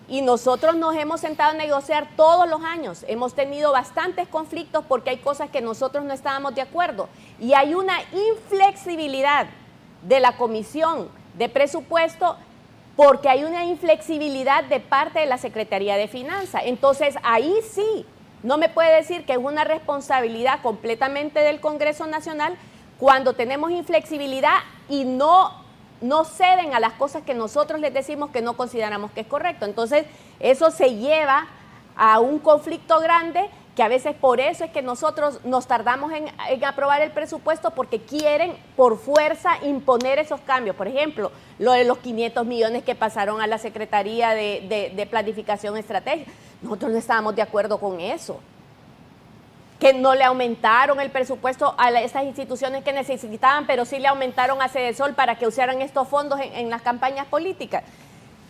Y nosotros nos hemos sentado a negociar todos los años. Hemos tenido bastantes conflictos porque hay cosas que nosotros no estábamos de acuerdo. Y hay una inflexibilidad de la Comisión de Presupuesto porque hay una inflexibilidad de parte de la Secretaría de Finanzas. Entonces, ahí sí, no me puede decir que es una responsabilidad completamente del Congreso Nacional cuando tenemos inflexibilidad y no ceden a las cosas que nosotros les decimos que no consideramos que es correcto. Entonces, eso se lleva a un conflicto grande, que a veces por eso es que nosotros nos tardamos en aprobar el presupuesto, porque quieren por fuerza imponer esos cambios. Por ejemplo, lo de los 500 millones que pasaron a la Secretaría de Planificación Estratégica. Nosotros no estábamos de acuerdo con eso. Que no le aumentaron el presupuesto a esas instituciones que necesitaban, pero sí le aumentaron a Cedesol para que usaran estos fondos en las campañas políticas.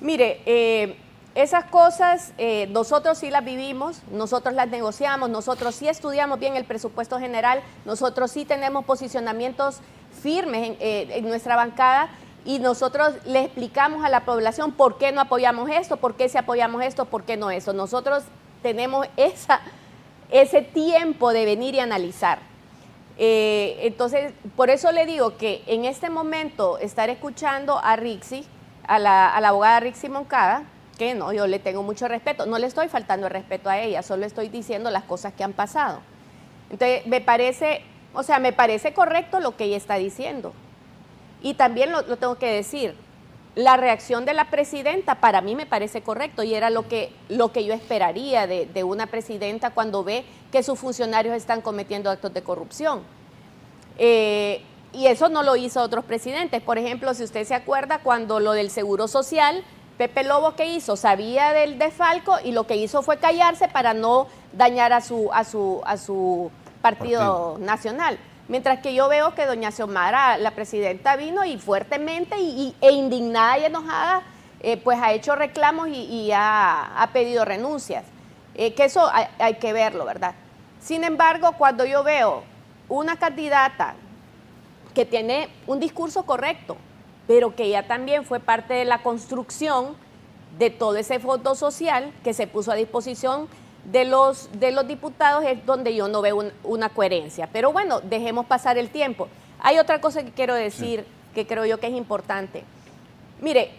Mire, esas cosas nosotros sí las vivimos, nosotros las negociamos, nosotros sí estudiamos bien el presupuesto general, nosotros sí tenemos posicionamientos firmes en nuestra bancada, y nosotros le explicamos a la población por qué no apoyamos esto, por qué sí apoyamos esto, por qué no eso. Nosotros tenemos ese tiempo de venir y analizar. Entonces, por eso le digo que en este momento estar escuchando a Rixi, a la abogada Rixi Moncada, que no, yo le tengo mucho respeto, no le estoy faltando el respeto a ella, solo estoy diciendo las cosas que han pasado. Entonces, me parece correcto lo que ella está diciendo. Y también lo tengo que decir, la reacción de la presidenta para mí me parece correcto, y era lo que yo esperaría de una presidenta cuando ve que sus funcionarios están cometiendo actos de corrupción. Y eso no lo hizo otros presidentes. Por ejemplo, si usted se acuerda, cuando lo del Seguro Social, Pepe Lobo, ¿qué hizo? Sabía del desfalco y lo que hizo fue callarse para no dañar a su partido nacional. Mientras que yo veo que doña Xiomara, la presidenta, vino y fuertemente e indignada y enojada, pues ha hecho reclamos y ha pedido renuncias. Que eso hay que verlo, ¿verdad? Sin embargo, cuando yo veo una candidata que tiene un discurso correcto, pero que ella también fue parte de la construcción de todo ese fondo social que se puso a disposición de los diputados, es donde yo no veo una coherencia. Pero bueno, dejemos pasar el tiempo. Hay otra cosa que quiero decir, que creo yo que es importante. Mire,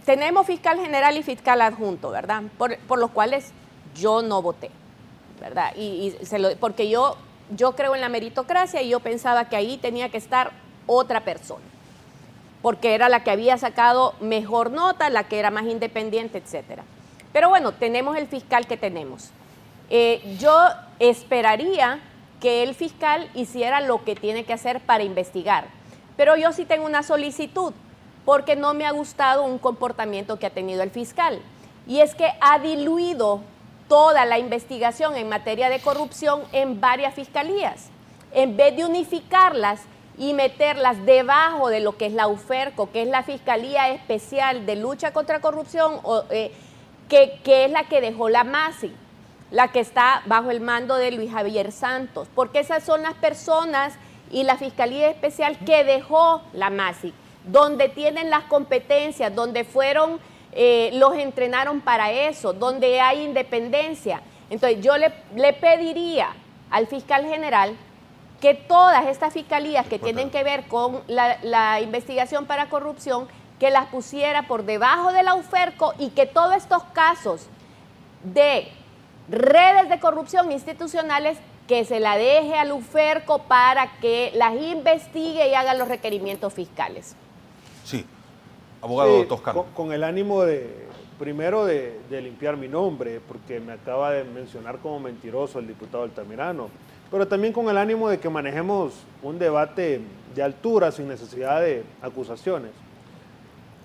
tenemos fiscal general y fiscal adjunto, ¿verdad? Por los cuales yo no voté, ¿verdad? Porque yo creo en la meritocracia y yo pensaba que ahí tenía que estar otra persona, porque era la que había sacado mejor nota, la que era más independiente, etcétera. Pero bueno, tenemos el fiscal que tenemos. Yo esperaría que el fiscal hiciera lo que tiene que hacer para investigar. Pero yo sí tengo una solicitud, porque no me ha gustado un comportamiento que ha tenido el fiscal. Y es que ha diluido toda la investigación en materia de corrupción en varias fiscalías. En vez de unificarlas y meterlas debajo de lo que es la UFERCO, que es la Fiscalía Especial de Lucha contra Corrupción, que es la que dejó la MASI, la que está bajo el mando de Luis Javier Santos, porque esas son las personas y la Fiscalía Especial que dejó la MASI, donde tienen las competencias, donde los entrenaron para eso, donde hay independencia. Entonces yo le pediría al fiscal general que todas estas fiscalías que tienen que ver con la investigación para corrupción, que las pusiera por debajo de la UFERCO y que todos estos casos de redes de corrupción institucionales que se la deje al UFERCO para que las investigue y haga los requerimientos fiscales. Sí, abogado Toscano. Con el ánimo primero de limpiar mi nombre, porque me acaba de mencionar como mentiroso el diputado Altamirano, pero también con el ánimo de que manejemos un debate de altura sin necesidad de acusaciones.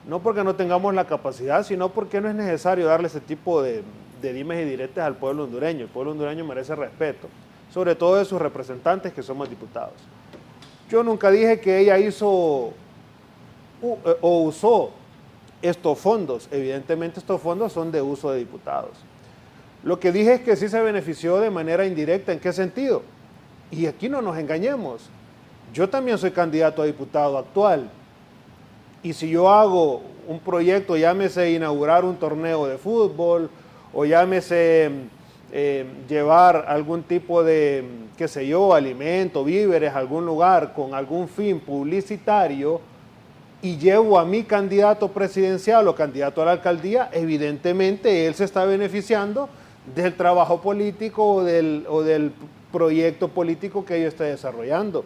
No porque no tengamos la capacidad, sino porque no es necesario darle ese tipo de dimes y diretes al pueblo hondureño. El pueblo hondureño merece respeto, sobre todo de sus representantes que somos diputados. Yo nunca dije que ella hizo o usó estos fondos. Evidentemente estos fondos son de uso de diputados. Lo que dije es que sí se benefició de manera indirecta. ¿En qué sentido? Y aquí no nos engañemos. Yo también soy candidato a diputado actual. Y si yo hago un proyecto, llámese inaugurar un torneo de fútbol, o llámese llevar algún tipo de, qué sé yo, alimento, víveres a algún lugar con algún fin publicitario, y llevo a mi candidato presidencial o candidato a la alcaldía, evidentemente él se está beneficiando del trabajo político o del proyecto político que yo esté desarrollando.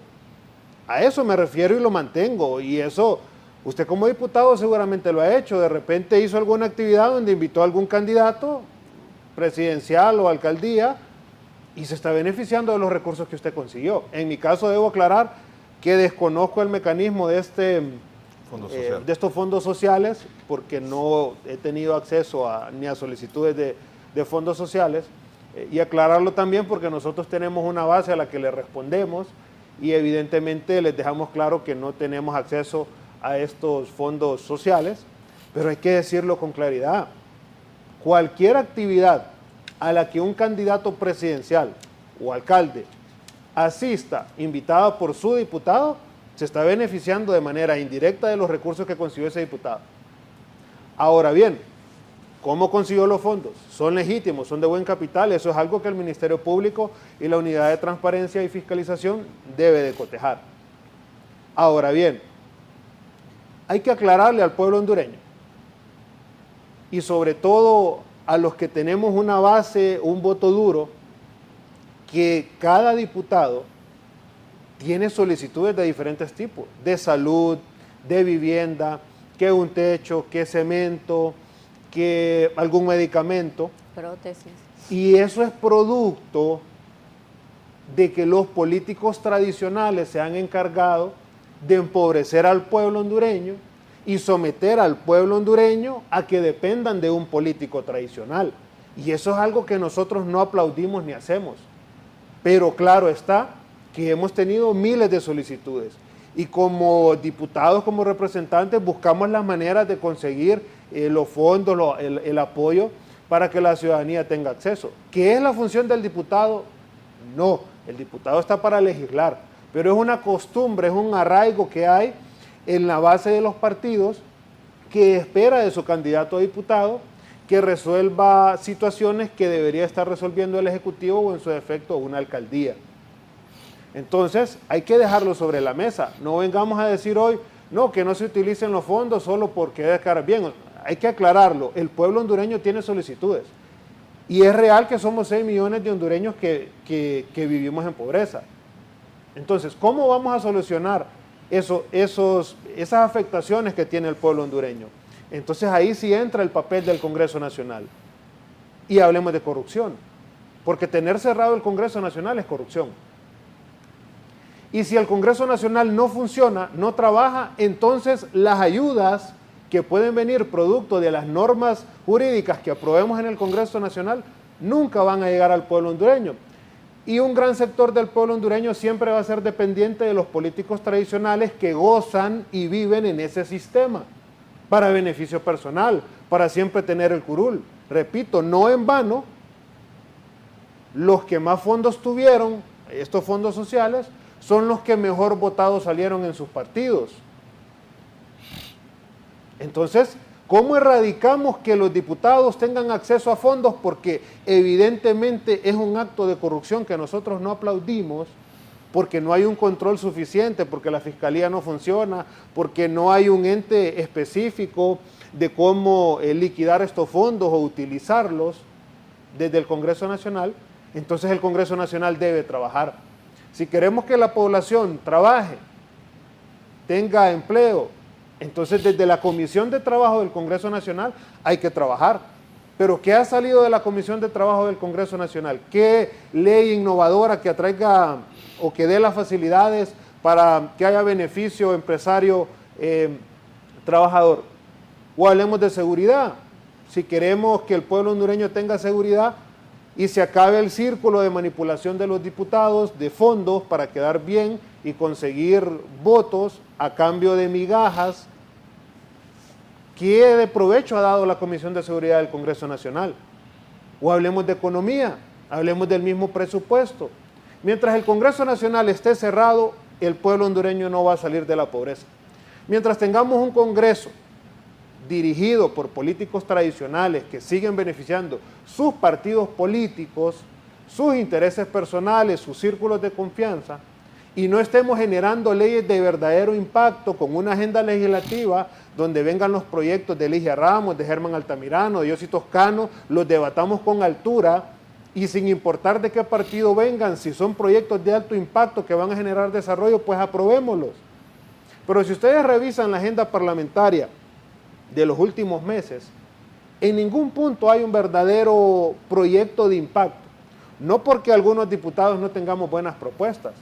A eso me refiero y lo mantengo, y eso usted como diputado seguramente lo ha hecho. De repente hizo alguna actividad donde invitó a algún candidato presidencial o alcaldía y se está beneficiando de los recursos que usted consiguió. En mi caso debo aclarar que desconozco el mecanismo de estos fondos sociales, porque no he tenido acceso ni a solicitudes de fondos sociales, y aclararlo también porque nosotros tenemos una base a la que le respondemos y evidentemente les dejamos claro que no tenemos acceso a estos fondos sociales, pero hay que decirlo con claridad. Cualquier actividad a la que un candidato presidencial o alcalde asista, invitada por su diputado, se está beneficiando de manera indirecta de los recursos que consiguió ese diputado. Ahora bien, ¿cómo consiguió los fondos? ¿Son legítimos? ¿Son de buen capital? Eso es algo que el Ministerio Público y la Unidad de Transparencia y Fiscalización debe de cotejar. Ahora bien, hay que aclararle al pueblo hondureño y sobre todo a los que tenemos una base, un voto duro, que cada diputado tiene solicitudes de diferentes tipos, de salud, de vivienda, que un techo, que cemento, que algún medicamento. Prótesis. Y eso es producto de que los políticos tradicionales se han encargado de empobrecer al pueblo hondureño y someter al pueblo hondureño a que dependan de un político tradicional. Y eso es algo que nosotros no aplaudimos ni hacemos. Pero claro está que hemos tenido miles de solicitudes y como diputados, como representantes, buscamos las maneras de conseguir los fondos, el apoyo para que la ciudadanía tenga acceso. ¿Qué es la función del diputado? No, el diputado está para legislar, pero es una costumbre, es un arraigo que hay en la base de los partidos que espera de su candidato a diputado que resuelva situaciones que debería estar resolviendo el Ejecutivo o en su defecto una alcaldía. Entonces hay que dejarlo sobre la mesa, no vengamos a decir hoy, no, que no se utilicen los fondos solo porque debe quedar bien. Hay que aclararlo, el pueblo hondureño tiene solicitudes y es real que somos 6 millones de hondureños que vivimos en pobreza. Entonces, ¿cómo vamos a solucionar esas afectaciones que tiene el pueblo hondureño? Entonces ahí sí entra el papel del Congreso Nacional. Y hablemos de corrupción, porque tener cerrado el Congreso Nacional es corrupción. Y si el Congreso Nacional no funciona, no trabaja, entonces las ayudas que pueden venir producto de las normas jurídicas que aprobemos en el Congreso Nacional nunca van a llegar al pueblo hondureño. Y un gran sector del pueblo hondureño siempre va a ser dependiente de los políticos tradicionales que gozan y viven en ese sistema para beneficio personal, para siempre tener el curul. Repito, no en vano, los que más fondos tuvieron, estos fondos sociales, son los que mejor votados salieron en sus partidos. Entonces, ¿Cómo erradicamos que los diputados tengan acceso a fondos? Porque evidentemente es un acto de corrupción que nosotros no aplaudimos, porque no hay un control suficiente, porque la fiscalía no funciona, porque no hay un ente específico de cómo liquidar estos fondos o utilizarlos desde el Congreso Nacional. Entonces el Congreso Nacional debe trabajar. Si queremos que la población trabaje, tenga empleo, entonces desde la Comisión de Trabajo del Congreso Nacional hay que trabajar. Pero ¿qué ha salido de la Comisión de Trabajo del Congreso Nacional? ¿Qué ley innovadora que atraiga o que dé las facilidades para que haya beneficio empresario, trabajador? O hablemos de seguridad. Si queremos que el pueblo hondureño tenga seguridad y se acabe el círculo de manipulación de los diputados, de fondos para quedar bien y conseguir votos a cambio de migajas, ¿qué de provecho ha dado la Comisión de Seguridad del Congreso Nacional? O hablemos de economía, hablemos del mismo presupuesto. Mientras el Congreso Nacional esté cerrado, el pueblo hondureño no va a salir de la pobreza. Mientras tengamos un Congreso dirigido por políticos tradicionales que siguen beneficiando sus partidos políticos, sus intereses personales, sus círculos de confianza, y no estemos generando leyes de verdadero impacto con una agenda legislativa donde vengan los proyectos de Ligia Ramos, de Germán Altamirano, de Yossi Toscano, los debatamos con altura y sin importar de qué partido vengan, si son proyectos de alto impacto que van a generar desarrollo, pues aprobémoslos. Pero si ustedes revisan la agenda parlamentaria de los últimos meses, en ningún punto hay un verdadero proyecto de impacto. No porque algunos diputados no tengamos buenas propuestas,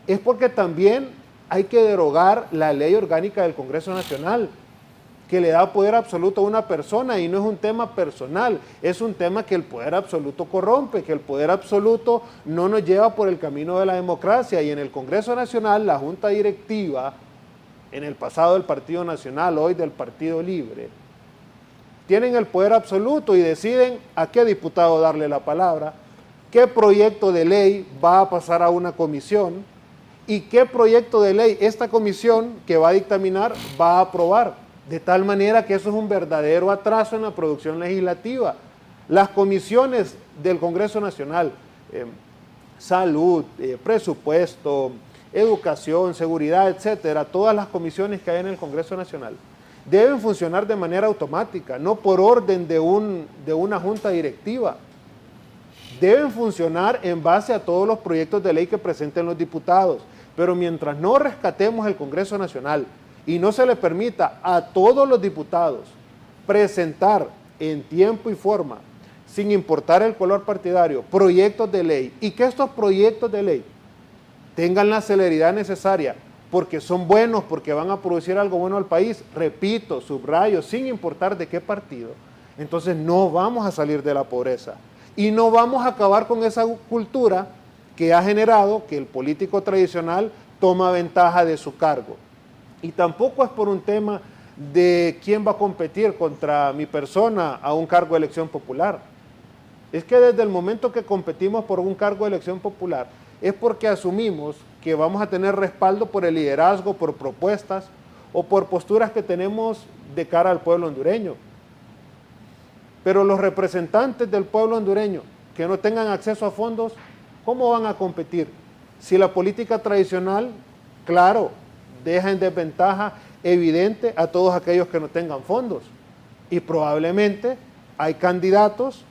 es porque también hay que derogar la ley orgánica del Congreso Nacional, que le da poder absoluto a una persona, y no es un tema personal, es un tema que el poder absoluto corrompe, que el poder absoluto no nos lleva por el camino de la democracia. Y en el Congreso Nacional, la Junta Directiva, en el pasado del Partido Nacional, hoy del Partido Libre, tienen el poder absoluto y deciden a qué diputado darle la palabra, qué proyecto de ley va a pasar a una comisión y qué proyecto de ley esta comisión que va a dictaminar va a aprobar. De tal manera que eso es un verdadero atraso en la producción legislativa. Las comisiones del Congreso Nacional, salud, presupuesto, educación, seguridad, etcétera, todas las comisiones que hay en el Congreso Nacional deben funcionar de manera automática, no por orden de una junta directiva. Deben funcionar en base a todos los proyectos de ley que presenten los diputados. Pero mientras no rescatemos el Congreso Nacional y no se le permita a todos los diputados presentar en tiempo y forma, sin importar el color partidario, proyectos de ley, y que estos proyectos de ley tengan la celeridad necesaria, porque son buenos, porque van a producir algo bueno al país, repito, subrayo, sin importar de qué partido, entonces no vamos a salir de la pobreza y no vamos a acabar con esa cultura que ha generado que el político tradicional toma ventaja de su cargo. Y tampoco es por un tema de quién va a competir contra mi persona a un cargo de elección popular. Es que desde el momento que competimos por un cargo de elección popular, es porque asumimos que vamos a tener respaldo por el liderazgo, por propuestas o por posturas que tenemos de cara al pueblo hondureño. Pero los representantes del pueblo hondureño que no tengan acceso a fondos, ¿cómo van a competir? Si la política tradicional, claro, deja en desventaja evidente a todos aquellos que no tengan fondos. Y probablemente hay candidatos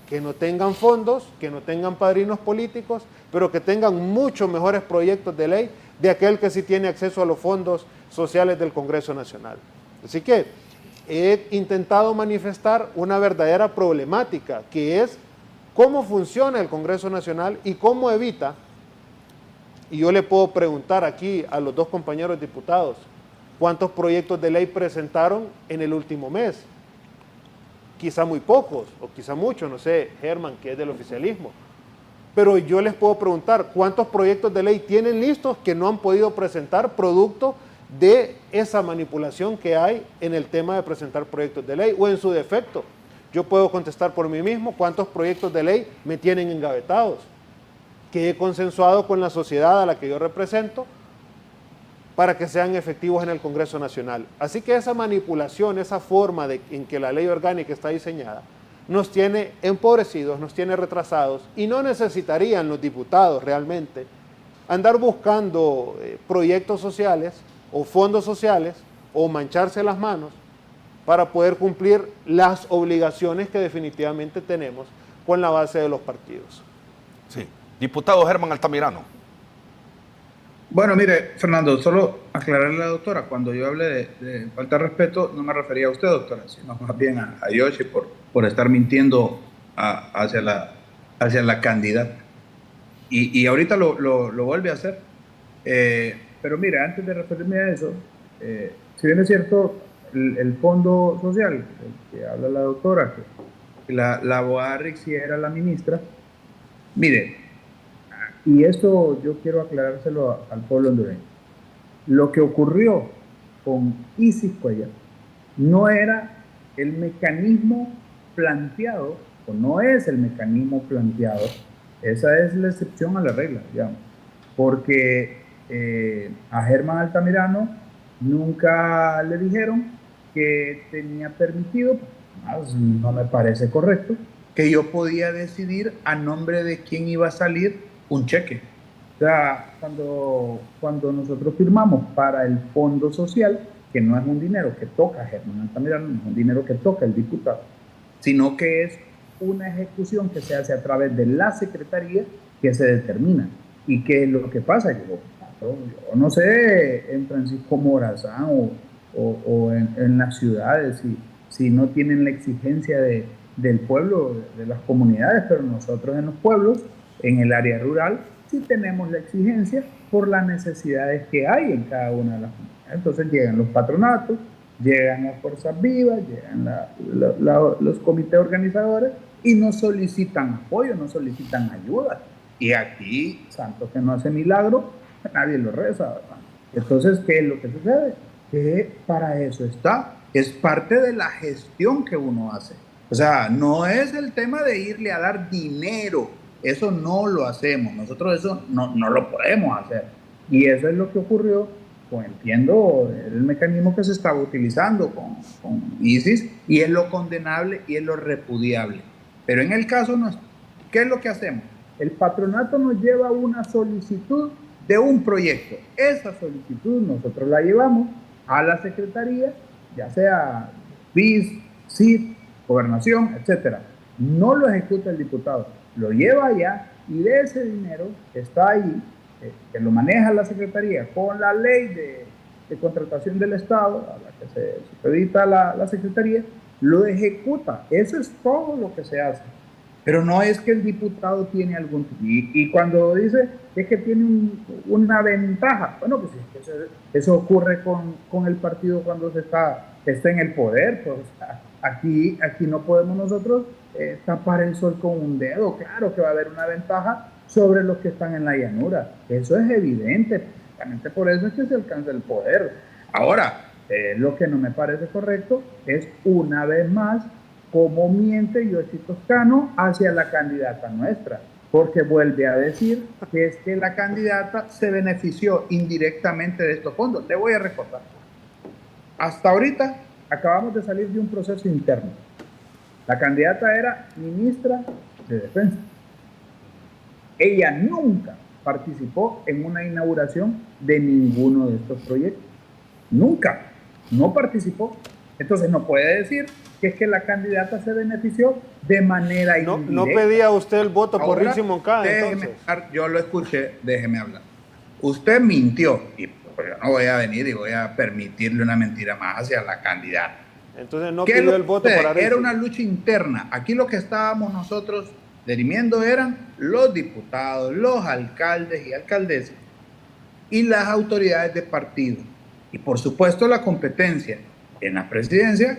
que no tengan fondos, que no tengan padrinos políticos, pero que tengan mucho mejores proyectos de ley de aquel que sí tiene acceso a los fondos sociales del Congreso Nacional. Así que he intentado manifestar una verdadera problemática, que es cómo funciona el Congreso Nacional y cómo evita, y yo le puedo preguntar aquí a los dos compañeros diputados, ¿cuántos proyectos de ley presentaron en el último mes? Quizá muy pocos, o quizá muchos, no sé, Germán, que es del oficialismo. Pero yo les puedo preguntar, ¿cuántos proyectos de ley tienen listos que no han podido presentar producto de esa manipulación que hay en el tema de presentar proyectos de ley? O en su defecto, yo puedo contestar por mí mismo cuántos proyectos de ley me tienen engavetados, que he consensuado con la sociedad a la que yo represento para que sean efectivos en el Congreso Nacional. Así que esa manipulación, esa forma en que la ley orgánica está diseñada, nos tiene empobrecidos, nos tiene retrasados, y no necesitarían los diputados realmente andar buscando proyectos sociales o fondos sociales o mancharse las manos para poder cumplir las obligaciones que definitivamente tenemos con la base de los partidos. Sí. Diputado Germán Altamirano. Bueno, mire, Fernando, solo aclararle a la doctora, cuando yo hablé de falta de respeto, no me refería a usted, doctora, sino más bien a Yoshi por estar mintiendo hacia la candidata. Y ahorita lo vuelve a hacer. Pero mire, antes de referirme a eso, si bien es cierto, el fondo social, el que habla la doctora, que la abogada Rixi era la ministra, mire, y esto yo quiero aclarárselo al pueblo hondureño. Lo que ocurrió con Isis Cuellar no era el mecanismo planteado, o no es el mecanismo planteado, esa es la excepción a la regla, digamos, porque a Germán Altamirano nunca le dijeron que tenía permitido, no me parece correcto, que yo podía decidir a nombre de quién iba a salir un cheque. O sea, cuando nosotros firmamos para el fondo social, que no es un dinero que toca Germán Altamirano, no es un dinero que toca el diputado, sino que es una ejecución que se hace a través de la secretaría que se determina. ¿Y qué es lo que pasa? Yo no sé en Francisco Morazán o en las ciudades si no tienen la exigencia del pueblo, de las comunidades, pero nosotros en los pueblos, en el área rural, sí tenemos la exigencia por las necesidades que hay en cada una de las comunidades. Entonces llegan los patronatos, llegan las fuerzas vivas, llegan los comités organizadores y nos solicitan apoyo, nos solicitan ayuda. Y aquí, santo que no hace milagro, nadie lo reza, ¿verdad? Entonces, ¿qué es lo que sucede? Que para eso está, es parte de la gestión que uno hace. O sea, no es el tema de irle a dar dinero, eso no lo hacemos, nosotros eso no lo podemos hacer. Y eso es lo que ocurrió, entiendo el mecanismo que se estaba utilizando con ISIS, y es lo condenable y es lo repudiable. Pero en el caso nuestro, ¿qué es lo que hacemos? El patronato nos lleva una solicitud de un proyecto. Esa solicitud nosotros la llevamos a la secretaría, ya sea BIS, CID, Gobernación, etcétera. No lo ejecuta el diputado, lo lleva allá, y de ese dinero que está ahí, que lo maneja la secretaría con la ley de contratación del Estado, a la que se supedita la secretaría, lo ejecuta. Eso es todo lo que se hace. Pero no es que el diputado tiene algún... Y cuando dice que es que tiene una ventaja, bueno, pues es que eso ocurre con el partido cuando está en el poder. Pues, aquí no podemos nosotros tapar el sol con un dedo. Claro que va a haber una ventaja sobre los que están en la llanura. Eso es evidente. Precisamente por eso es que se alcanza el poder. Ahora, lo que no me parece correcto es, una vez más, cómo miente Yoshi Toscano hacia la candidata nuestra, porque vuelve a decir que es que la candidata se benefició indirectamente de estos fondos. Le voy a recordar, hasta ahorita acabamos de salir de un proceso interno. La candidata era ministra de Defensa. Ella nunca participó en una inauguración de ninguno de estos proyectos. Nunca, no participó. Entonces no puede decir que es que la candidata se benefició de manera indirecta. No pedía usted el voto por Rixi Moncada, entonces. Yo lo escuché, déjeme hablar. Usted mintió, y pues yo no voy a venir y voy a permitirle una mentira más hacia la candidata. Entonces no pidió el voto para Rixi. Era una lucha interna. Aquí lo que estábamos nosotros dirimiendo eran los diputados, los alcaldes y alcaldesas y las autoridades de partido. Y por supuesto la competencia. En la presidencia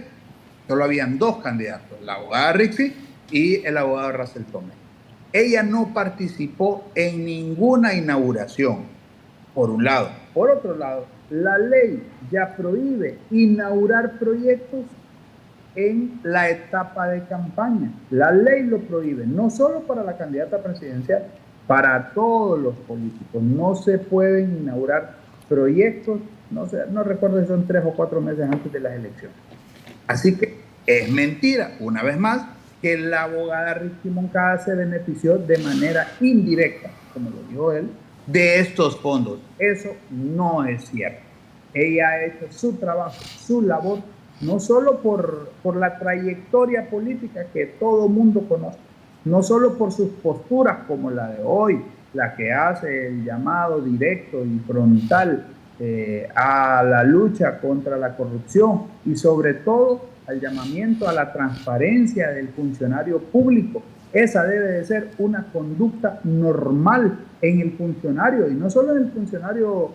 solo habían dos candidatos, la abogada Rixi y el abogado Russell Tomé. Ella no participó en ninguna inauguración, por un lado. Por otro lado, la ley ya prohíbe inaugurar proyectos en la etapa de campaña. La ley lo prohíbe, no solo para la candidata presidencial, para todos los políticos. No se pueden inaugurar proyectos, no recuerdo si son 3 o 4 meses antes de las elecciones. Así que es mentira, una vez más, que la abogada Ricky Moncada se benefició de manera indirecta, como lo dijo él, de estos fondos. Eso no es cierto. Ella ha hecho su trabajo, su labor, no solo por la trayectoria política que todo mundo conoce, no solo por sus posturas como la de hoy, la que hace el llamado directo y frontal a la lucha contra la corrupción y sobre todo al llamamiento a la transparencia del funcionario público. Esa debe de ser una conducta normal en el funcionario, y no solo en el funcionario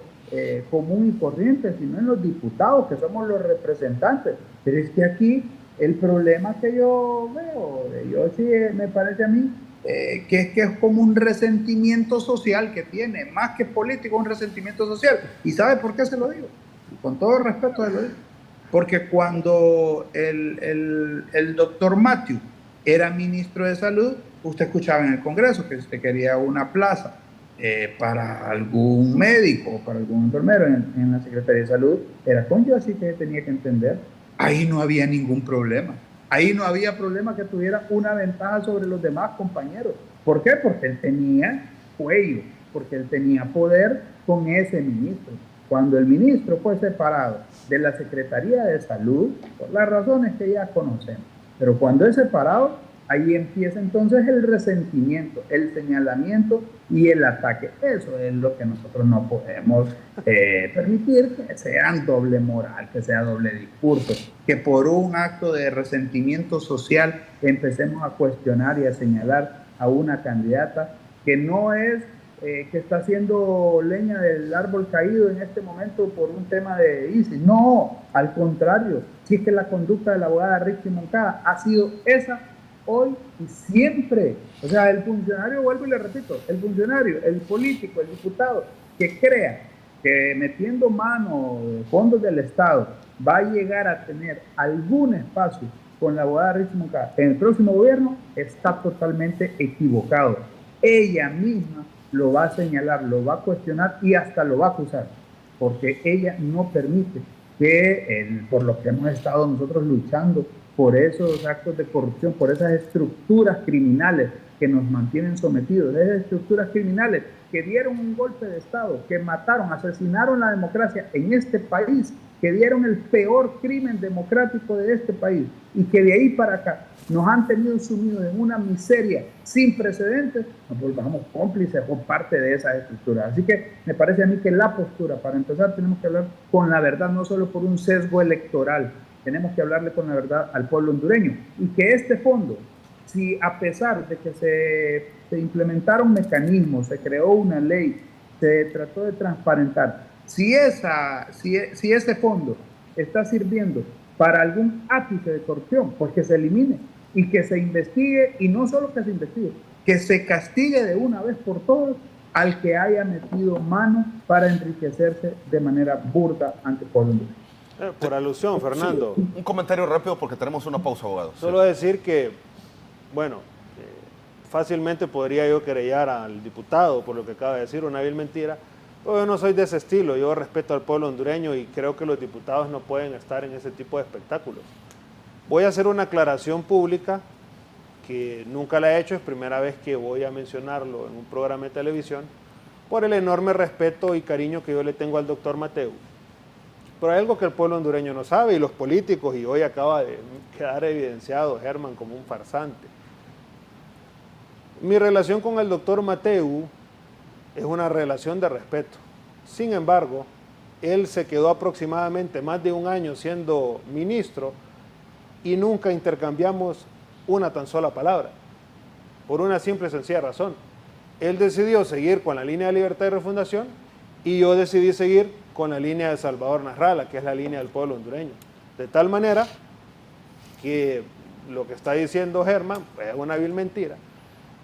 común y corriente, sino en los diputados, que somos los representantes. Pero es que aquí el problema que yo veo, sí me parece a mí, que es como un resentimiento social que tiene, más que político, un resentimiento social. ¿Y sabe por qué se lo digo? Con todo respeto se lo digo. Porque cuando el doctor Matthew era ministro de Salud, usted escuchaba en el Congreso que usted quería una plaza para algún médico o para algún enfermero en la Secretaría de Salud, era con yo, así que tenía que entender. Ahí no había ningún problema. Ahí no había problema que tuviera una ventaja sobre los demás compañeros. ¿Por qué? Porque él tenía cuello, porque él tenía poder con ese ministro. Cuando el ministro fue separado de la Secretaría de Salud, por las razones que ya conocemos, pero cuando es separado, ahí empieza entonces el resentimiento, el señalamiento y el ataque. Eso es lo que nosotros no podemos permitir, que sea doble moral, que sea doble discurso, que por un acto de resentimiento social empecemos a cuestionar y a señalar a una candidata que no es, que está haciendo leña del árbol caído en este momento por un tema de ISIS. No, al contrario, si es que la conducta de la abogada Ricky Moncada ha sido esa hoy y siempre. O sea, el funcionario, vuelvo y le repito, el funcionario, el político, el diputado que crea que metiendo mano de fondos del Estado va a llegar a tener algún espacio con la abogada Ricky Moncada en el próximo gobierno, está totalmente equivocado. Ella misma lo va a señalar, lo va a cuestionar y hasta lo va a acusar, porque ella no permite que, por lo que hemos estado nosotros luchando, por esos actos de corrupción, por esas estructuras criminales que nos mantienen sometidos, esas estructuras criminales que dieron un golpe de Estado, que mataron, asesinaron la democracia en este país, que dieron el peor crimen democrático de este país y que de ahí para acá nos han tenido sumidos en una miseria sin precedentes, nos volvamos cómplices o parte de esa estructura. Así que me parece a mí que la postura, para empezar, tenemos que hablar con la verdad, no solo por un sesgo electoral, tenemos que hablarle con la verdad al pueblo hondureño, y que este fondo, si a pesar de que se implementaron mecanismos, se creó una ley, se trató de transparentar, si ese fondo está sirviendo para algún ápice de corrupción, pues que se elimine y que se investigue, y no solo que se investigue, que se castigue de una vez por todas al que haya metido mano para enriquecerse de manera burda ante el pueblo hondureño. Por alusión, Fernando. Sí, un comentario rápido porque tenemos una pausa, abogado. Solo decir que, bueno, fácilmente podría yo querellar al diputado por lo que acaba de decir, una vil mentira. Pero yo no soy de ese estilo, yo respeto al pueblo hondureño y creo que los diputados no pueden estar en ese tipo de espectáculos. Voy a hacer una aclaración pública que nunca la he hecho, es primera vez que voy a mencionarlo en un programa de televisión, por el enorme respeto y cariño que yo le tengo al doctor Mateu. Pero hay algo que el pueblo hondureño no sabe, y los políticos, y hoy acaba de quedar evidenciado Germán como un farsante. Mi relación con el doctor Mateu es una relación de respeto. Sin embargo, él se quedó aproximadamente más de un año siendo ministro y nunca intercambiamos una tan sola palabra, por una simple y sencilla razón. Él decidió seguir con la línea de libertad y refundación y yo decidí seguir con la línea de Salvador Nasralla, que es la línea del pueblo hondureño. De tal manera que lo que está diciendo Germán es una vil mentira.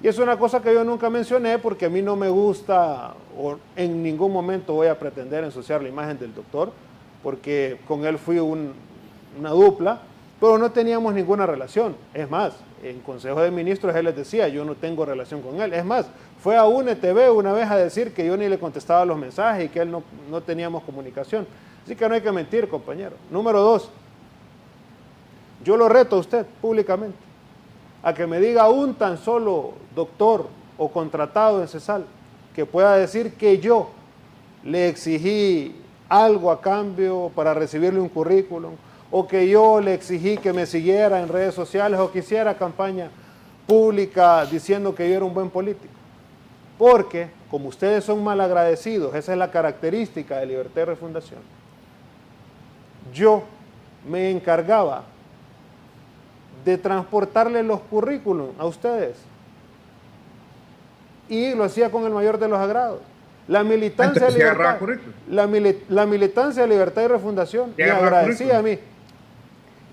Y es una cosa que yo nunca mencioné porque a mí no me gusta, o en ningún momento voy a pretender ensuciar la imagen del doctor, porque con él fui una dupla, pero no teníamos ninguna relación. Es más, en Consejo de Ministros él les decía, yo no tengo relación con él. Es más, fue a UNETV una vez a decir que yo ni le contestaba los mensajes y que él no teníamos comunicación. Así que no hay que mentir, compañero. Número 2, yo lo reto a usted públicamente a que me diga un tan solo doctor o contratado en CESAL que pueda decir que yo le exigí algo a cambio para recibirle un currículum, o que yo le exigí que me siguiera en redes sociales o que hiciera campaña pública diciendo que yo era un buen político. Porque, como ustedes son malagradecidos, esa es la característica de Libertad y Refundación, yo me encargaba de transportarle los currículum a ustedes y lo hacía con el mayor de los agrados. La militancia de Libertad, la militancia de Libertad y Refundación me agradecía a mí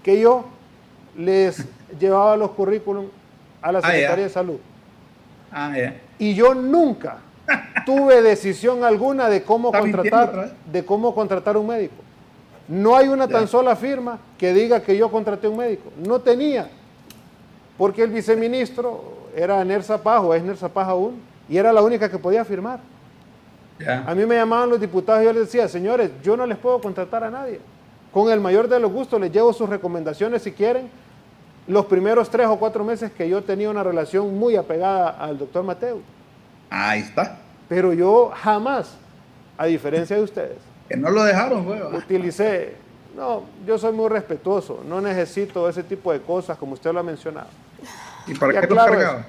que yo les llevaba los currículum a la Secretaría de Salud. Y yo nunca tuve decisión alguna de cómo contratar un médico. No hay una tan sola firma que diga que yo contraté un médico. No tenía, porque el viceministro era Nersa Paz, o es Nersa Paz aún, y era la única que podía firmar. A mí me llamaban los diputados y yo les decía, señores, yo no les puedo contratar a nadie. Con el mayor de los gustos les llevo sus recomendaciones si quieren. Los primeros 3 o 4 meses que yo tenía una relación muy apegada al doctor Mateu. Ahí está. Pero yo jamás, a diferencia de ustedes, que no lo dejaron, güey. Utilicé, no, yo soy muy respetuoso, no necesito ese tipo de cosas como usted lo ha mencionado. ¿Y para qué lo cargaba?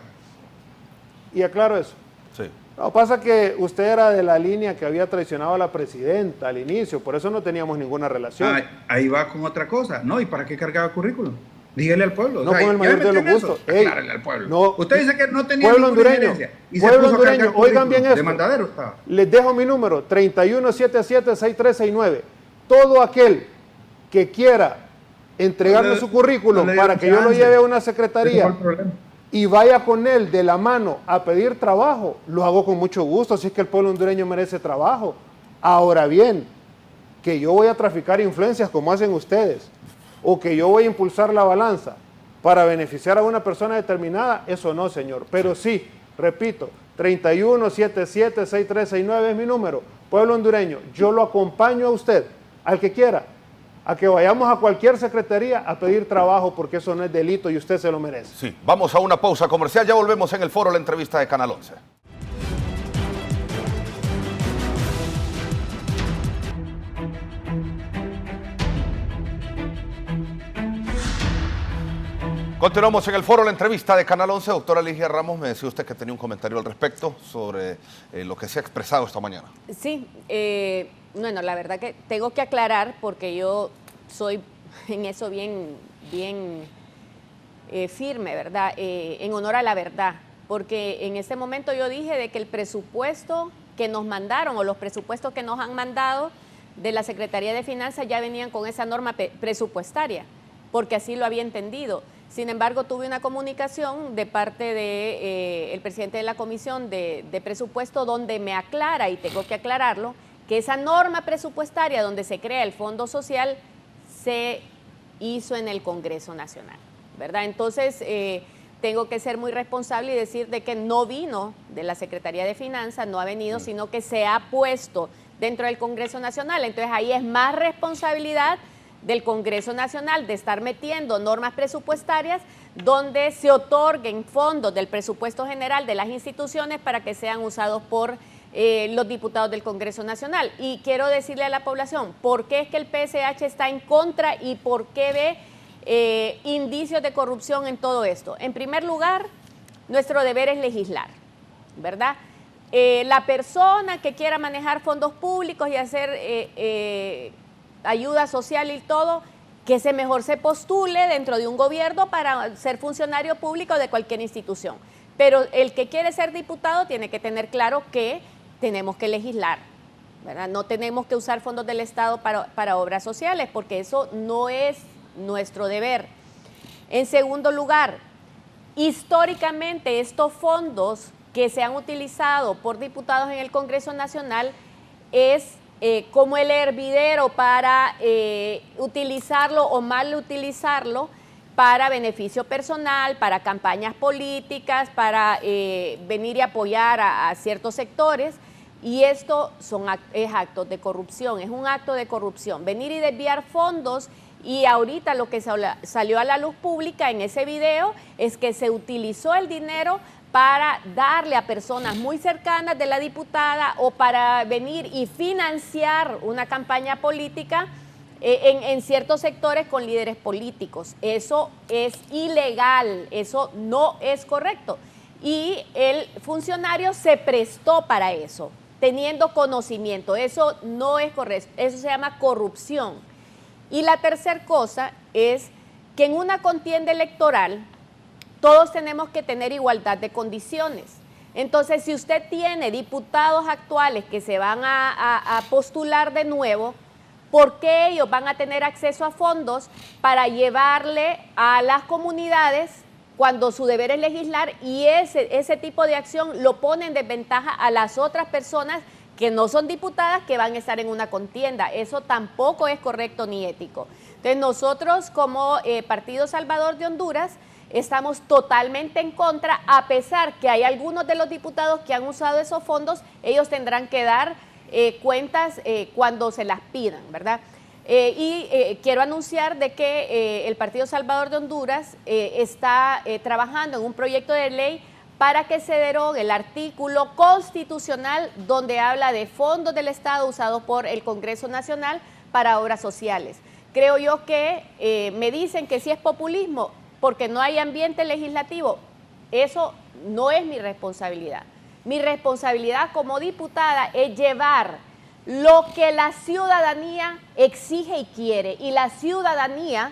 Y aclaro eso. Sí. No, pasa que usted era de la línea que había traicionado a la presidenta al inicio, por eso no teníamos ninguna relación. Ahí va con otra cosa. No, ¿y para qué cargaba currículum? Dígale al pueblo. No, con el mayor de los gustos. Aclárale al pueblo. No, usted dice que no tenía pueblo hondureño. Pueblo hondureño, oigan bien esto. De mandadero estaba. Les dejo mi número, 3177-6369. Todo aquel que quiera entregarme su currículum para que yo lo lleve a una secretaría y vaya con él de la mano a pedir trabajo, lo hago con mucho gusto, si es que el pueblo hondureño merece trabajo. Ahora bien, que yo voy a traficar influencias como hacen ustedes, o que yo voy a impulsar la balanza para beneficiar a una persona determinada, eso no, señor. Pero sí, repito, 3177-6369 es mi número. Pueblo hondureño, yo lo acompaño a usted, al que quiera, a que vayamos a cualquier secretaría a pedir trabajo, porque eso no es delito y usted se lo merece. Sí, vamos a una pausa comercial, ya volvemos en el foro, la entrevista de Canal 11. Continuamos en el foro, la entrevista de Canal 11. Doctora Ligia Ramos, me decía usted que tenía un comentario al respecto sobre lo que se ha expresado esta mañana. Sí, bueno, la verdad que tengo que aclarar porque yo soy en eso bien firme, ¿verdad? En honor a la verdad, porque en este momento yo dije de que el presupuesto que nos mandaron o los presupuestos que nos han mandado de la Secretaría de Finanzas ya venían con esa norma presupuestaria, porque así lo había entendido. Sin embargo, tuve una comunicación de parte del presidente de la Comisión de Presupuesto donde me aclara, y tengo que aclararlo, que esa norma presupuestaria donde se crea el Fondo Social se hizo en el Congreso Nacional, ¿verdad? Entonces, tengo que ser muy responsable y decir de que no vino de la Secretaría de Finanzas, no ha venido, sino que se ha puesto dentro del Congreso Nacional. Entonces, ahí es más responsabilidad del Congreso Nacional de estar metiendo normas presupuestarias donde se otorguen fondos del presupuesto general de las instituciones para que sean usados por los diputados del Congreso Nacional. Y quiero decirle a la población por qué es que el PSH está en contra y por qué ve indicios de corrupción en todo esto. En primer lugar, nuestro deber es legislar, ¿verdad? La persona que quiera manejar fondos públicos y hacer ayuda social y todo, que mejor se postule dentro de un gobierno para ser funcionario público de cualquier institución. Pero el que quiere ser diputado tiene que tener claro que tenemos que legislar, ¿verdad? No tenemos que usar fondos del Estado para obras sociales, porque eso no es nuestro deber. En segundo lugar, históricamente estos fondos que se han utilizado por diputados en el Congreso Nacional es como el hervidero para utilizarlo o mal utilizarlo para beneficio personal, para campañas políticas, para venir y apoyar a ciertos sectores. Y esto es actos de corrupción, es un acto de corrupción. Venir y desviar fondos, y ahorita lo que salió a la luz pública en ese video es que se utilizó el dinero para darle a personas muy cercanas de la diputada o para venir y financiar una campaña política en ciertos sectores con líderes políticos. Eso es ilegal, eso no es correcto. Y el funcionario se prestó para eso, teniendo conocimiento. Eso no es correcto, eso se llama corrupción. Y la tercera cosa es que en una contienda electoral todos tenemos que tener igualdad de condiciones. Entonces, si usted tiene diputados actuales que se van a postular de nuevo, ¿por qué ellos van a tener acceso a fondos para llevarle a las comunidades cuando su deber es legislar, y ese tipo de acción lo pone en desventaja a las otras personas que no son diputadas que van a estar en una contienda? Eso tampoco es correcto ni ético. Entonces nosotros como Partido Salvador de Honduras estamos totalmente en contra, a pesar que hay algunos de los diputados que han usado esos fondos, ellos tendrán que dar cuentas cuando se las pidan, ¿verdad? Quiero anunciar de que el Partido Salvador de Honduras está trabajando en un proyecto de ley para que se derogue el artículo constitucional donde habla de fondos del Estado usados por el Congreso Nacional para obras sociales. Creo yo que me dicen que sí es populismo porque no hay ambiente legislativo. Eso no es mi responsabilidad. Mi responsabilidad como diputada es llevar lo que la ciudadanía exige y quiere, y la ciudadanía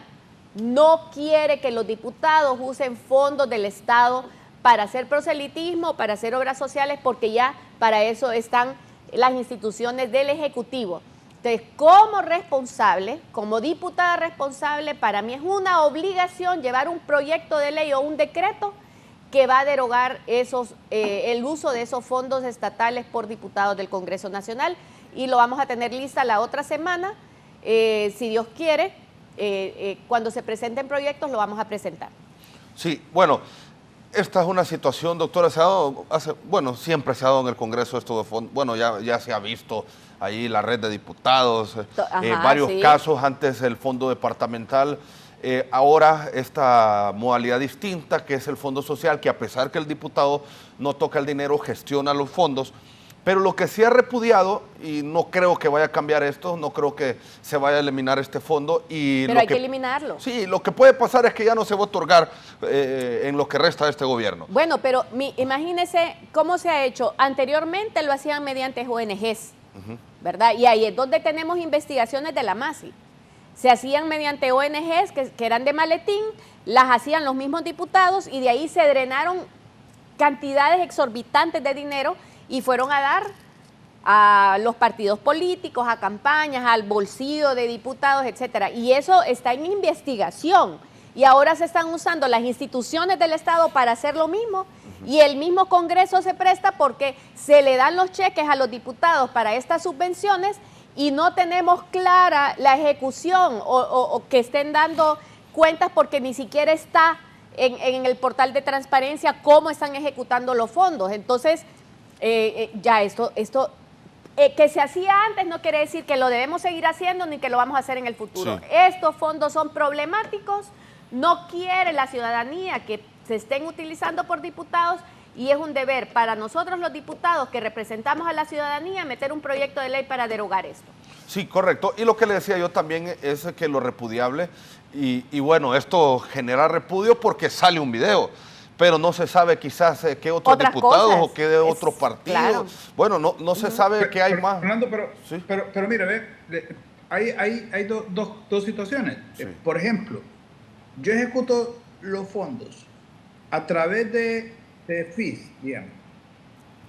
no quiere que los diputados usen fondos del Estado para hacer proselitismo, para hacer obras sociales, porque ya para eso están las instituciones del Ejecutivo. Entonces, como responsable, como diputada responsable, para mí es una obligación llevar un proyecto de ley o un decreto que va a derogar el uso de esos fondos estatales por diputados del Congreso Nacional, y lo vamos a tener lista la otra semana, si Dios quiere. Cuando se presenten proyectos lo vamos a presentar. Sí, bueno, esta es una situación, doctora, siempre se ha dado en el Congreso esto de fondos. Bueno, ya se ha visto ahí la red de diputados, varios casos, antes el fondo departamental. Ahora esta modalidad distinta, que es el fondo social, que a pesar que el diputado no toca el dinero, gestiona los fondos. Pero lo que sí ha repudiado, y no creo que vaya a cambiar esto, no creo que se vaya a eliminar este fondo. Pero hay que eliminarlo. Sí, lo que puede pasar es que ya no se va a otorgar en lo que resta de este gobierno. Bueno, pero imagínese cómo se ha hecho. Anteriormente lo hacían mediante ONGs, ¿verdad? Y ahí es donde tenemos investigaciones de la MASI. Se hacían mediante ONGs que eran de maletín, las hacían los mismos diputados, y de ahí se drenaron cantidades exorbitantes de dinero y fueron a dar a los partidos políticos, a campañas, al bolsillo de diputados, etcétera. Y eso está en investigación. Y ahora se están usando las instituciones del Estado para hacer lo mismo. Y el mismo Congreso se presta porque se le dan los cheques a los diputados para estas subvenciones y no tenemos clara la ejecución o que estén dando cuentas, porque ni siquiera está en el portal de transparencia cómo están ejecutando los fondos. Entonces, ya esto que se hacía antes no quiere decir que lo debemos seguir haciendo ni que lo vamos a hacer en el futuro. Sí. Estos fondos son problemáticos, no quiere la ciudadanía que se estén utilizando por diputados, y es un deber para nosotros los diputados que representamos a la ciudadanía meter un proyecto de ley para derogar esto. Sí, correcto. Y lo que le decía yo también es que lo repudiable, y bueno, esto genera repudio porque sale un video, pero no se sabe quizás qué otros diputados o qué de otros partidos. Claro. Bueno, no se sabe qué hay más. Fernando, pero mira, hay dos situaciones. Sí. Por ejemplo, yo ejecuto los fondos a través de FIS, digamos.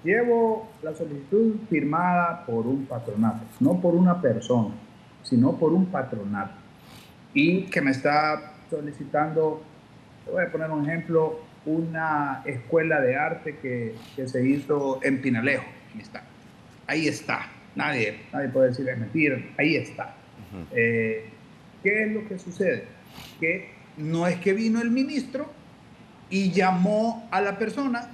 Llevo la solicitud firmada por un patronato, no por una persona, sino por un patronato. Y que me está solicitando, te voy a poner un ejemplo, una escuela de arte que se hizo en Pinalejo. Ahí está. Nadie puede decir es mentira. Ahí está. ¿Qué es lo que sucede? Que no es que vino el ministro y llamó a la persona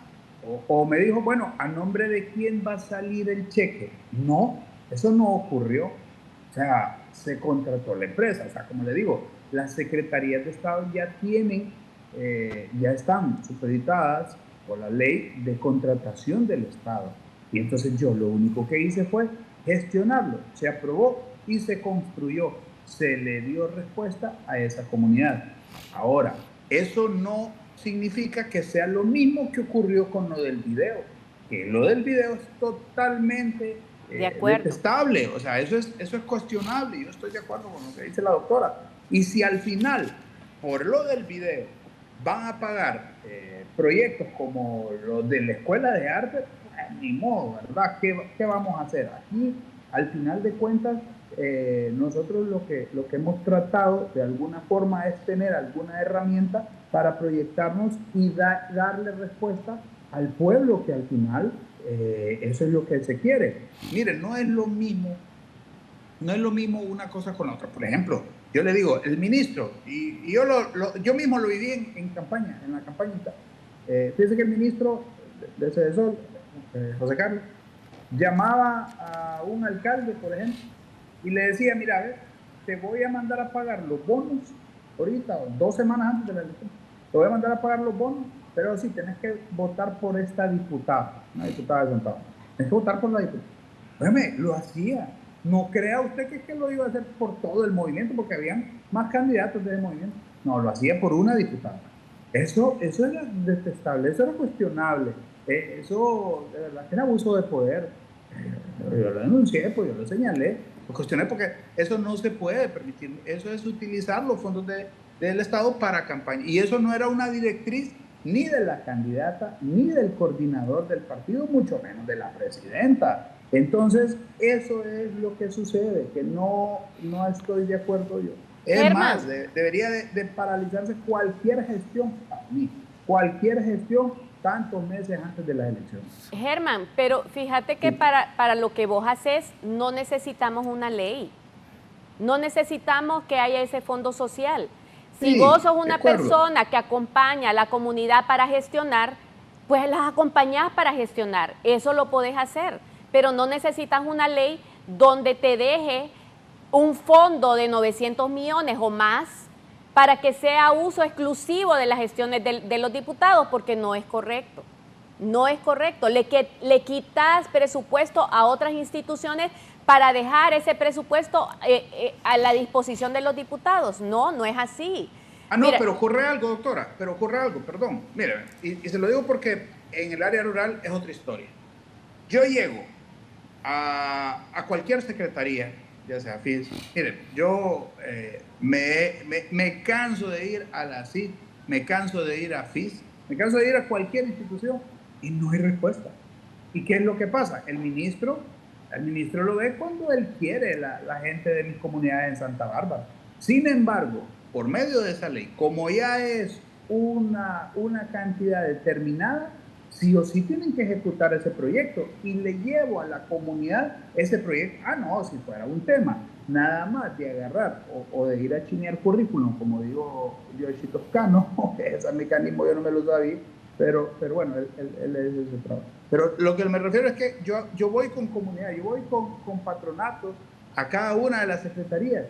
o me dijo, bueno, ¿a nombre de quién va a salir el cheque? No, eso no ocurrió. O sea, se contrató la empresa. O sea, como le digo, las secretarías de Estado ya están supeditadas por la ley de contratación del Estado. Y entonces yo lo único que hice fue gestionarlo. Se aprobó y se construyó. Se le dio respuesta a esa comunidad. Ahora, eso no significa que sea lo mismo que ocurrió con lo del video, que lo del video es totalmente detestable, o sea, eso es cuestionable, yo estoy de acuerdo con lo que dice la doctora, y si al final, por lo del video, van a pagar proyectos como los de la Escuela de Arte, pues, ni modo, ¿verdad? ¿Qué vamos a hacer? Aquí, al final de cuentas, nosotros lo que hemos tratado de alguna forma es tener alguna herramienta para proyectarnos y darle respuesta al pueblo, que al final eso es lo que se quiere. Miren, no es lo mismo una cosa con la otra. Por ejemplo, yo le digo, el ministro, y yo mismo lo viví en campaña, en la campañita. Fíjense que el ministro de Cedesol, José Carlos, llamaba a un alcalde, por ejemplo, y le decía, mira, a ver, te voy a mandar a pagar los bonos ahorita, 2 semanas antes de la elección, te voy a mandar a pagar los bonos, pero sí, tenés que votar por esta diputada, una diputada de Santa Bárbara. Tenés que votar por la diputada. Óyeme, lo hacía. No crea usted que lo iba a hacer por todo el movimiento, porque habían más candidatos del movimiento. No, lo hacía por una diputada. Eso era detestable, eso era cuestionable. Eso, de verdad, que era abuso de poder. Yo lo denuncié, pues yo lo señalé, lo cuestioné, porque eso no se puede permitir. Eso es utilizar los fondos del Estado para campaña. Y eso no era una directriz ni de la candidata, ni del coordinador del partido, mucho menos de la presidenta. Entonces, eso es lo que sucede, que no estoy de acuerdo yo. Es más, debería de paralizarse cualquier gestión, para mí, cualquier gestión, tantos meses antes de las elecciones. Germán, pero fíjate que para lo que vos haces no necesitamos una ley, no necesitamos que haya ese fondo social. Si vos sos una persona que acompaña a la comunidad para gestionar, pues las acompañás para gestionar, eso lo podés hacer, pero no necesitas una ley donde te deje un fondo de 900 millones o más para que sea uso exclusivo de las gestiones de los diputados, porque no es correcto. No es correcto. Le quitas presupuesto a otras instituciones para dejar ese presupuesto a la disposición de los diputados. No es así. No, mira, pero ocurre algo, doctora, perdón. Mira, y se lo digo porque en el área rural es otra historia. Yo llego a cualquier secretaría, ya sea FIS. Miren, yo me canso de ir a la CID, me canso de ir a FIS, me canso de ir a cualquier institución y no hay respuesta. ¿Y qué es lo que pasa? El ministro lo ve cuando él quiere, la gente de mis comunidades en Santa Bárbara. Sin embargo, por medio de esa ley, como ya es una cantidad determinada, sí o sí tienen que ejecutar ese proyecto, y le llevo a la comunidad ese proyecto. Si fuera un tema nada más de agarrar o de ir a chinear currículum, como digo yo, Toscano, ese mecanismo yo no me lo sabía, pero bueno, él es ese trabajo. Pero lo que me refiero es que yo voy con comunidad, yo voy con patronatos a cada una de las secretarías,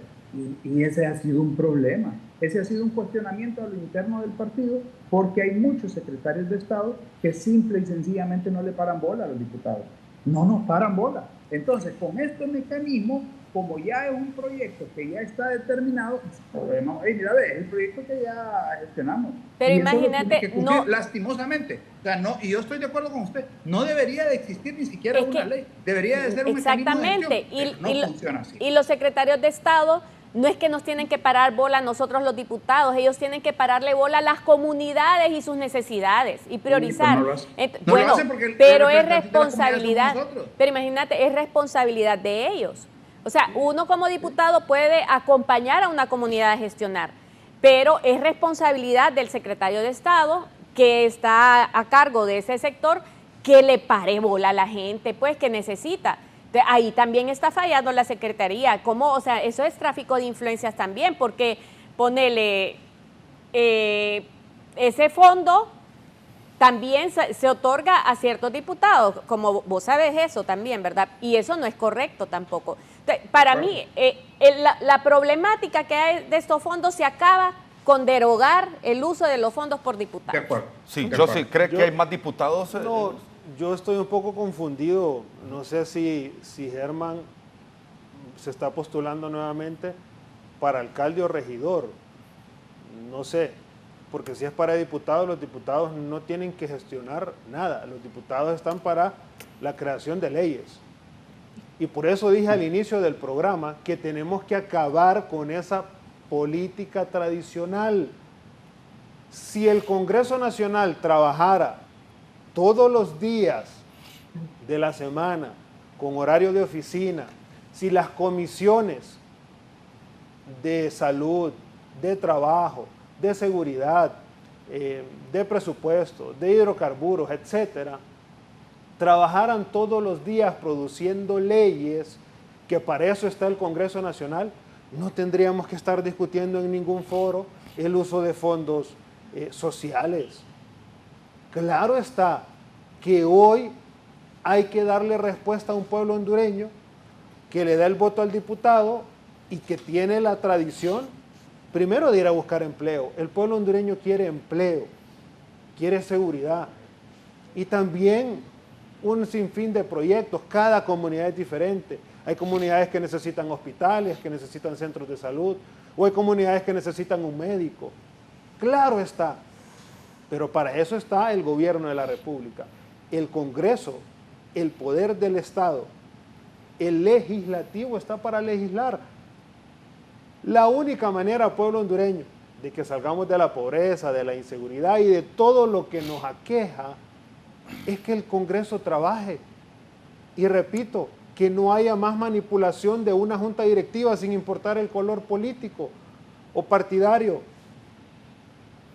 y ese ha sido un problema. Ese ha sido un cuestionamiento a lo interno del partido, porque hay muchos secretarios de Estado que simple y sencillamente no le paran bola a los diputados. No nos paran bola. Entonces, con este mecanismo, como ya es un proyecto que ya está determinado, podemos, mira, es el proyecto que ya gestionamos. Pero imagínate, no, lastimosamente, o sea, no, y yo estoy de acuerdo con usted, no debería de existir ni siquiera una ley, debería de ser un mecanismo de gestión, pero no funciona así. Y los secretarios de Estado no es que nos tienen que parar bola a nosotros los diputados, ellos tienen que pararle bola a las comunidades y sus necesidades y priorizar. Pero es responsabilidad, pero imagínate, es responsabilidad de ellos. O sea, uno como diputado puede acompañar a una comunidad a gestionar, pero es responsabilidad del secretario de Estado, que está a cargo de ese sector, que le pare bola a la gente, pues, que necesita. Ahí también está fallando la Secretaría. ¿Cómo? O sea, eso es tráfico de influencias también, porque ponele, ese fondo también se otorga a ciertos diputados, como vos sabes eso también, ¿verdad? Y eso no es correcto tampoco. Entonces, para mí, la problemática que hay de estos fondos se acaba con derogar el uso de los fondos por diputados. De acuerdo. Sí, yo sí. ¿Cree que hay más diputados? No, yo estoy un poco confundido. No sé si Germán se está postulando nuevamente para alcalde o regidor. No sé, porque si es para diputados, los diputados no tienen que gestionar nada. Los diputados están para la creación de leyes. Y por eso dije al inicio del programa que tenemos que acabar con esa política tradicional. Si el Congreso Nacional trabajara todos los días de la semana con horario de oficina, si las comisiones de salud, de trabajo, de seguridad, de presupuesto, de hidrocarburos, etcétera, trabajaran todos los días produciendo leyes, que para eso está el Congreso Nacional, no tendríamos que estar discutiendo en ningún foro el uso de fondos sociales. Claro está que hoy hay que darle respuesta a un pueblo hondureño que le da el voto al diputado y que tiene la tradición, primero, de ir a buscar empleo. El pueblo hondureño quiere empleo, quiere seguridad y también un sinfín de proyectos. Cada comunidad es diferente. Hay comunidades que necesitan hospitales, que necesitan centros de salud, o hay comunidades que necesitan un médico. Claro está, pero para eso está el gobierno de la República, el Congreso, el poder del Estado, el legislativo está para legislar. La única manera, pueblo hondureño, de que salgamos de la pobreza, de la inseguridad y de todo lo que nos aqueja, es que el Congreso trabaje. Y repito, que no haya más manipulación de una junta directiva sin importar el color político o partidario,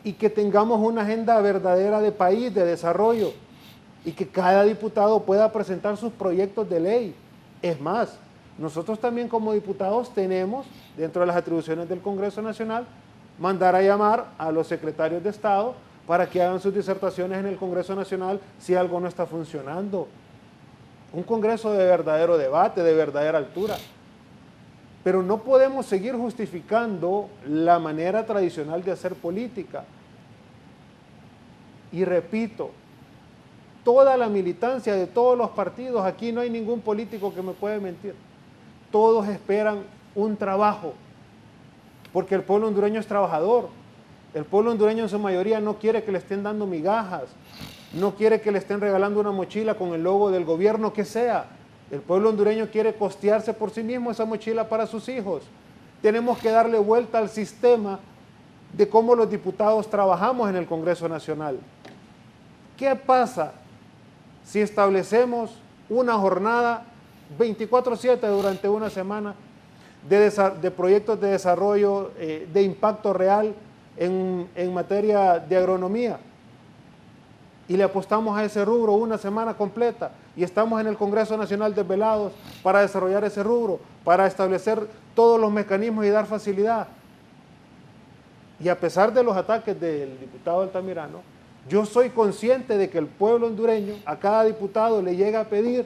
y que tengamos una agenda verdadera de país, de desarrollo, y que cada diputado pueda presentar sus proyectos de ley. Es más, nosotros también como diputados tenemos, dentro de las atribuciones del Congreso Nacional, mandar a llamar a los secretarios de Estado para que hagan sus disertaciones en el Congreso Nacional si algo no está funcionando. Un Congreso de verdadero debate, de verdadera altura. Pero no podemos seguir justificando la manera tradicional de hacer política. Y repito, toda la militancia de todos los partidos, aquí no hay ningún político que me puede mentir. Todos esperan un trabajo, porque el pueblo hondureño es trabajador. El pueblo hondureño en su mayoría no quiere que le estén dando migajas, no quiere que le estén regalando una mochila con el logo del gobierno que sea. El pueblo hondureño quiere costearse por sí mismo esa mochila para sus hijos. Tenemos que darle vuelta al sistema de cómo los diputados trabajamos en el Congreso Nacional. ¿Qué pasa si establecemos una jornada 24/7 durante una semana de proyectos de desarrollo de impacto real en materia de agronomía? Y le apostamos a ese rubro una semana completa y estamos en el Congreso Nacional desvelados para desarrollar ese rubro, para establecer todos los mecanismos y dar facilidad. Y a pesar de los ataques del diputado Altamirano, yo soy consciente de que el pueblo hondureño a cada diputado le llega a pedir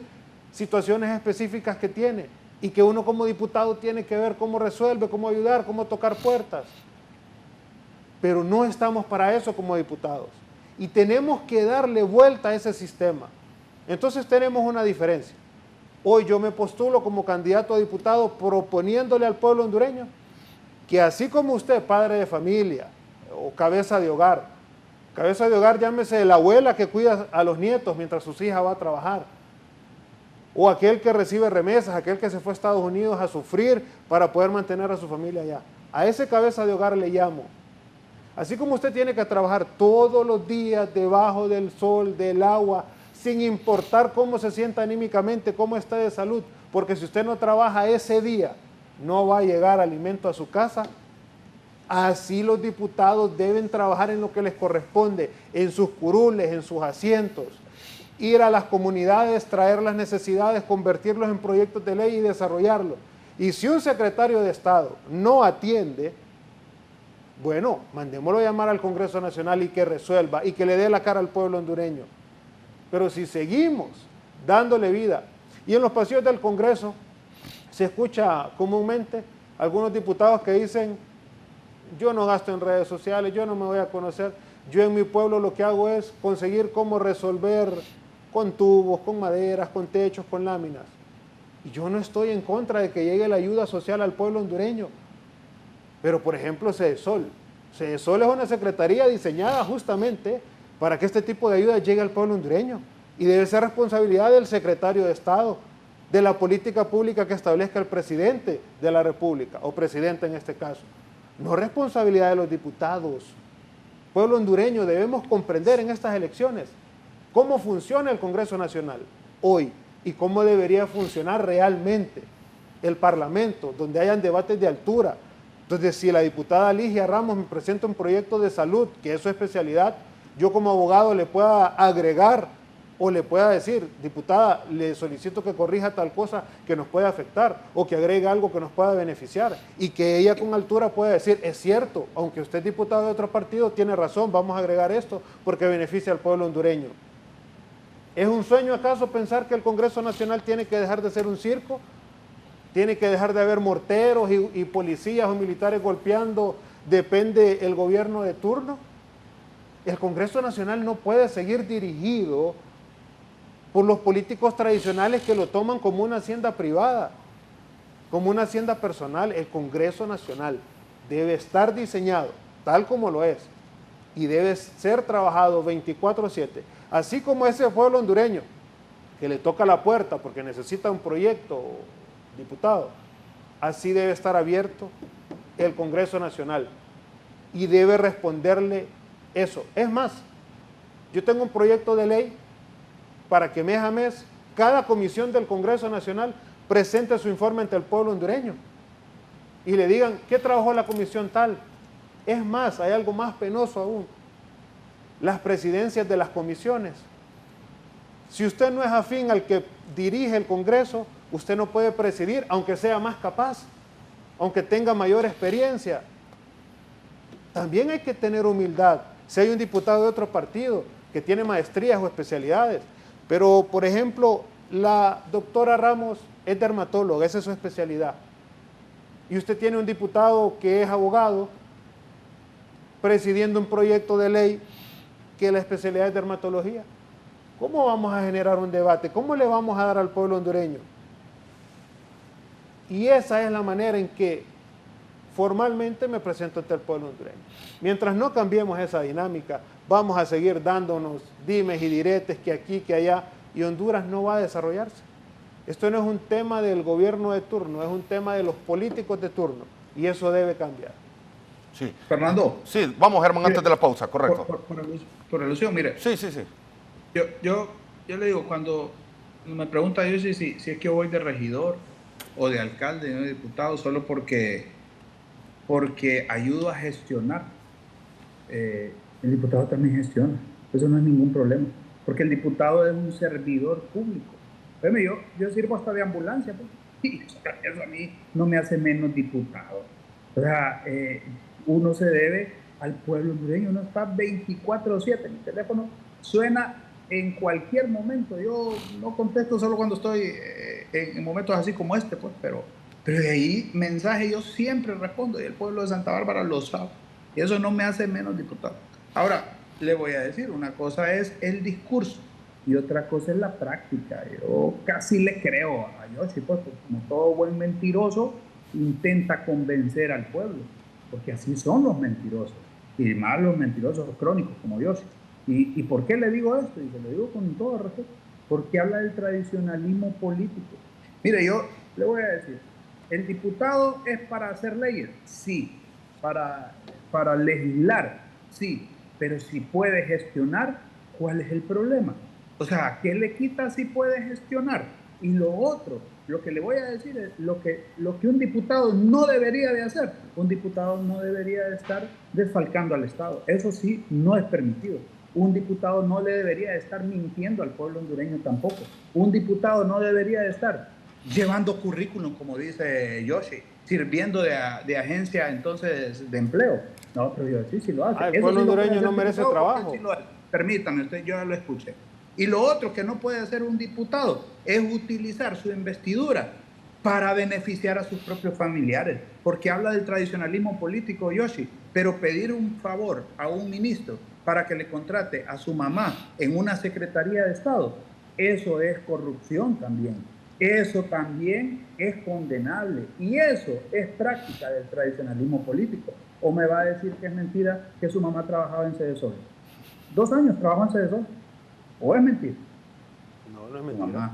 situaciones específicas que tiene y que uno como diputado tiene que ver cómo resuelve, cómo ayudar, cómo tocar puertas. Pero no estamos para eso como diputados. Y tenemos que darle vuelta a ese sistema. Entonces tenemos una diferencia. Hoy yo me postulo como candidato a diputado proponiéndole al pueblo hondureño que así como usted, padre de familia o cabeza de hogar llámese la abuela que cuida a los nietos mientras sus hijas va a trabajar, o aquel que recibe remesas, aquel que se fue a Estados Unidos a sufrir para poder mantener a su familia allá. A ese cabeza de hogar le llamo. Así como usted tiene que trabajar todos los días debajo del sol, del agua, sin importar cómo se sienta anímicamente, cómo está de salud, porque si usted no trabaja ese día, no va a llegar alimento a su casa. Así los diputados deben trabajar en lo que les corresponde, en sus curules, en sus asientos, ir a las comunidades, traer las necesidades, convertirlos en proyectos de ley y desarrollarlos. Y si un secretario de Estado no atiende, Bueno, mandémoslo a llamar al Congreso Nacional y que resuelva y que le dé la cara al pueblo hondureño. Pero si seguimos dándole vida, y en los pasillos del Congreso se escucha comúnmente algunos diputados que dicen: yo no gasto en redes sociales, yo no me voy a conocer, yo en mi pueblo lo que hago es conseguir cómo resolver con tubos, con maderas, con techos, con láminas. Y yo no estoy en contra de que llegue la ayuda social al pueblo hondureño. Pero, por ejemplo, CEDESOL. CEDESOL es una secretaría diseñada justamente para que este tipo de ayuda llegue al pueblo hondureño. Y debe ser responsabilidad del secretario de Estado, de la política pública que establezca el presidente de la República, o presidenta en este caso. No responsabilidad de los diputados. Pueblo hondureño, debemos comprender en estas elecciones cómo funciona el Congreso Nacional hoy y cómo debería funcionar realmente el Parlamento, donde hayan debates de altura. Entonces, si la diputada Ligia Ramos me presenta un proyecto de salud, que es su especialidad, yo como abogado le pueda agregar o le pueda decir: diputada, le solicito que corrija tal cosa que nos puede afectar, o que agregue algo que nos pueda beneficiar, y que ella con altura pueda decir: es cierto, aunque usted es diputado de otro partido, tiene razón, vamos a agregar esto porque beneficia al pueblo hondureño. ¿Es un sueño acaso pensar que el Congreso Nacional tiene que dejar de ser un circo? ¿Tiene que dejar de haber morteros y policías o militares golpeando, depende el gobierno de turno? El Congreso Nacional no puede seguir dirigido por los políticos tradicionales que lo toman como una hacienda privada, como una hacienda personal. El Congreso Nacional debe estar diseñado tal como lo es y debe ser trabajado 24/7, así como ese pueblo hondureño que le toca la puerta porque necesita un proyecto, diputado, así debe estar abierto el Congreso Nacional y debe responderle eso. Es más, yo tengo un proyecto de ley para que mes a mes cada comisión del Congreso Nacional presente su informe ante el pueblo hondureño y le digan: ¿qué trabajó la comisión tal? Es más, hay algo más penoso aún: las presidencias de las comisiones. Si usted no es afín al que dirige el Congreso, usted no puede presidir, aunque sea más capaz, aunque tenga mayor experiencia. También hay que tener humildad. Si hay un diputado de otro partido que tiene maestrías o especialidades, pero, por ejemplo, la doctora Ramos es dermatóloga, esa es su especialidad, y usted tiene un diputado que es abogado presidiendo un proyecto de ley que la especialidad es dermatología. ¿Cómo vamos a generar un debate? ¿Cómo le vamos a dar al pueblo hondureño? Y esa es la manera en que formalmente me presento ante el pueblo hondureño. Mientras no cambiemos esa dinámica, vamos a seguir dándonos dimes y diretes que aquí, que allá, y Honduras no va a desarrollarse. Esto no es un tema del gobierno de turno, es un tema de los políticos de turno, y eso debe cambiar. Sí. Fernando. Sí, vamos, Germán, antes de la pausa, correcto. Por alusión, mire. Sí. Yo le digo, cuando me pregunta yo si es que voy de regidor o de alcalde, no de diputado, solo porque ayudo a gestionar. El diputado también gestiona, eso no es ningún problema, porque el diputado es un servidor público. Yo sirvo hasta de ambulancia, pues, y eso a mí no me hace menos diputado. O sea, uno se debe al pueblo hondureño, uno está 24/7, mi teléfono suena en cualquier momento. Yo no contesto solo cuando estoy en momentos así como este, pues, pero de ahí mensaje yo siempre respondo, y el pueblo de Santa Bárbara lo sabe, y eso no me hace menos diputado. Ahora, le voy a decir, una cosa es el discurso y otra cosa es la práctica. Yo casi le creo a Yoshi, pues, como todo buen mentiroso intenta convencer al pueblo, porque así son los mentirosos, y más los mentirosos crónicos como Yoshi. ¿Y por qué le digo esto? Y se lo digo con todo respeto, porque habla del tradicionalismo político. Mire, yo le voy a decir, ¿el diputado es para hacer leyes? Sí. ¿Para legislar? Sí. Pero si puede gestionar, ¿cuál es el problema? O sea, ¿qué le quita si puede gestionar? Y lo otro, lo que le voy a decir es lo que un diputado no debería de hacer. Un diputado no debería de estar desfalcando al Estado. Eso sí, no es permitido. Un diputado no le debería de estar mintiendo al pueblo hondureño tampoco. Un diputado no debería de estar llevando currículum, como dice Yoshi, sirviendo de agencia entonces de empleo. No, pero yo sí lo hace. El pueblo hondureño no merece trabajo. Sí, permítame, usted, yo ya lo escuché. Y lo otro que no puede hacer un diputado es utilizar su investidura para beneficiar a sus propios familiares, porque habla del tradicionalismo político, Yoshi, pero pedir un favor a un ministro para que le contrate a su mamá en una secretaría de Estado, eso es corrupción también. Eso también es condenable y eso es práctica del tradicionalismo político. ¿O me va a decir que es mentira que su mamá trabajaba en Cedesol? 2 años trabajó en Cedesol. ¿O es mentira? No, no es mentira.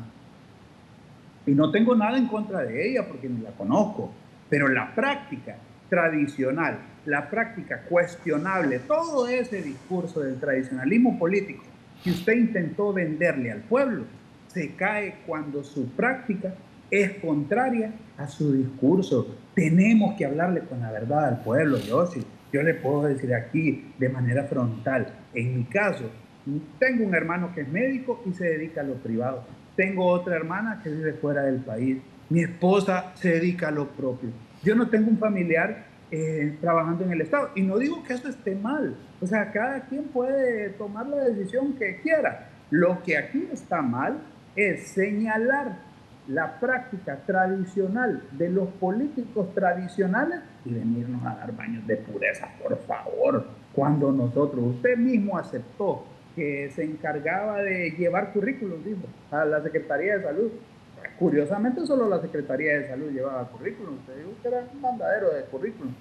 Y no tengo nada en contra de ella porque ni la conozco, pero la práctica tradicional, la práctica cuestionable, todo ese discurso del tradicionalismo político que usted intentó venderle al pueblo, se cae cuando su práctica es contraria a su discurso. Tenemos que hablarle con la verdad al pueblo, Yoshi. Yo le puedo decir aquí de manera frontal, en mi caso, tengo un hermano que es médico y se dedica a lo privado. Tengo otra hermana que vive fuera del país. Mi esposa se dedica a lo propio. Yo no tengo un familiar trabajando en el Estado. Y no digo que eso esté mal. O sea, cada quien puede tomar la decisión que quiera. Lo que aquí está mal es señalar la práctica tradicional de los políticos tradicionales y venirnos a dar baños de pureza, por favor. Cuando usted mismo aceptó que se encargaba de llevar currículum, dijo, a la Secretaría de Salud. Curiosamente, solo la Secretaría de Salud llevaba currículum. Usted dijo que era un mandadero de currículum.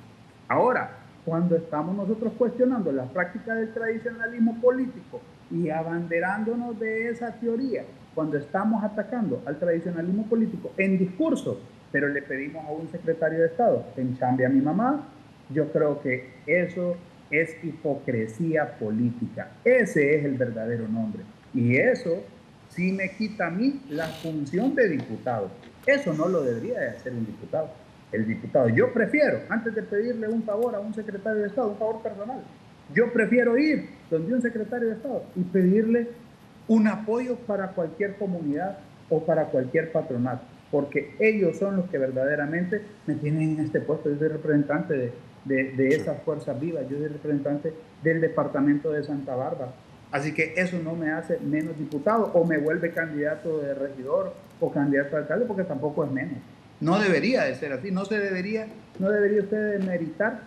Ahora, cuando estamos nosotros cuestionando la práctica del tradicionalismo político y abanderándonos de esa teoría, cuando estamos atacando al tradicionalismo político en discurso, pero le pedimos a un secretario de Estado que enchambie a mi mamá, yo creo que eso es hipocresía política. Ese es el verdadero nombre. Y eso sí me quita a mí la función de diputado. Eso no lo debería de hacer un diputado. El diputado, yo prefiero, antes de pedirle un favor a un secretario de Estado, un favor personal, yo prefiero ir donde un secretario de Estado y pedirle un apoyo para cualquier comunidad o para cualquier patronato, porque ellos son los que verdaderamente me tienen en este puesto. Yo soy representante de esas fuerzas vivas, yo soy representante del departamento de Santa Bárbara. Así que eso no me hace menos diputado o me vuelve candidato de regidor o candidato a alcalde, porque tampoco es menos. No debería de ser así, no debería usted demeritar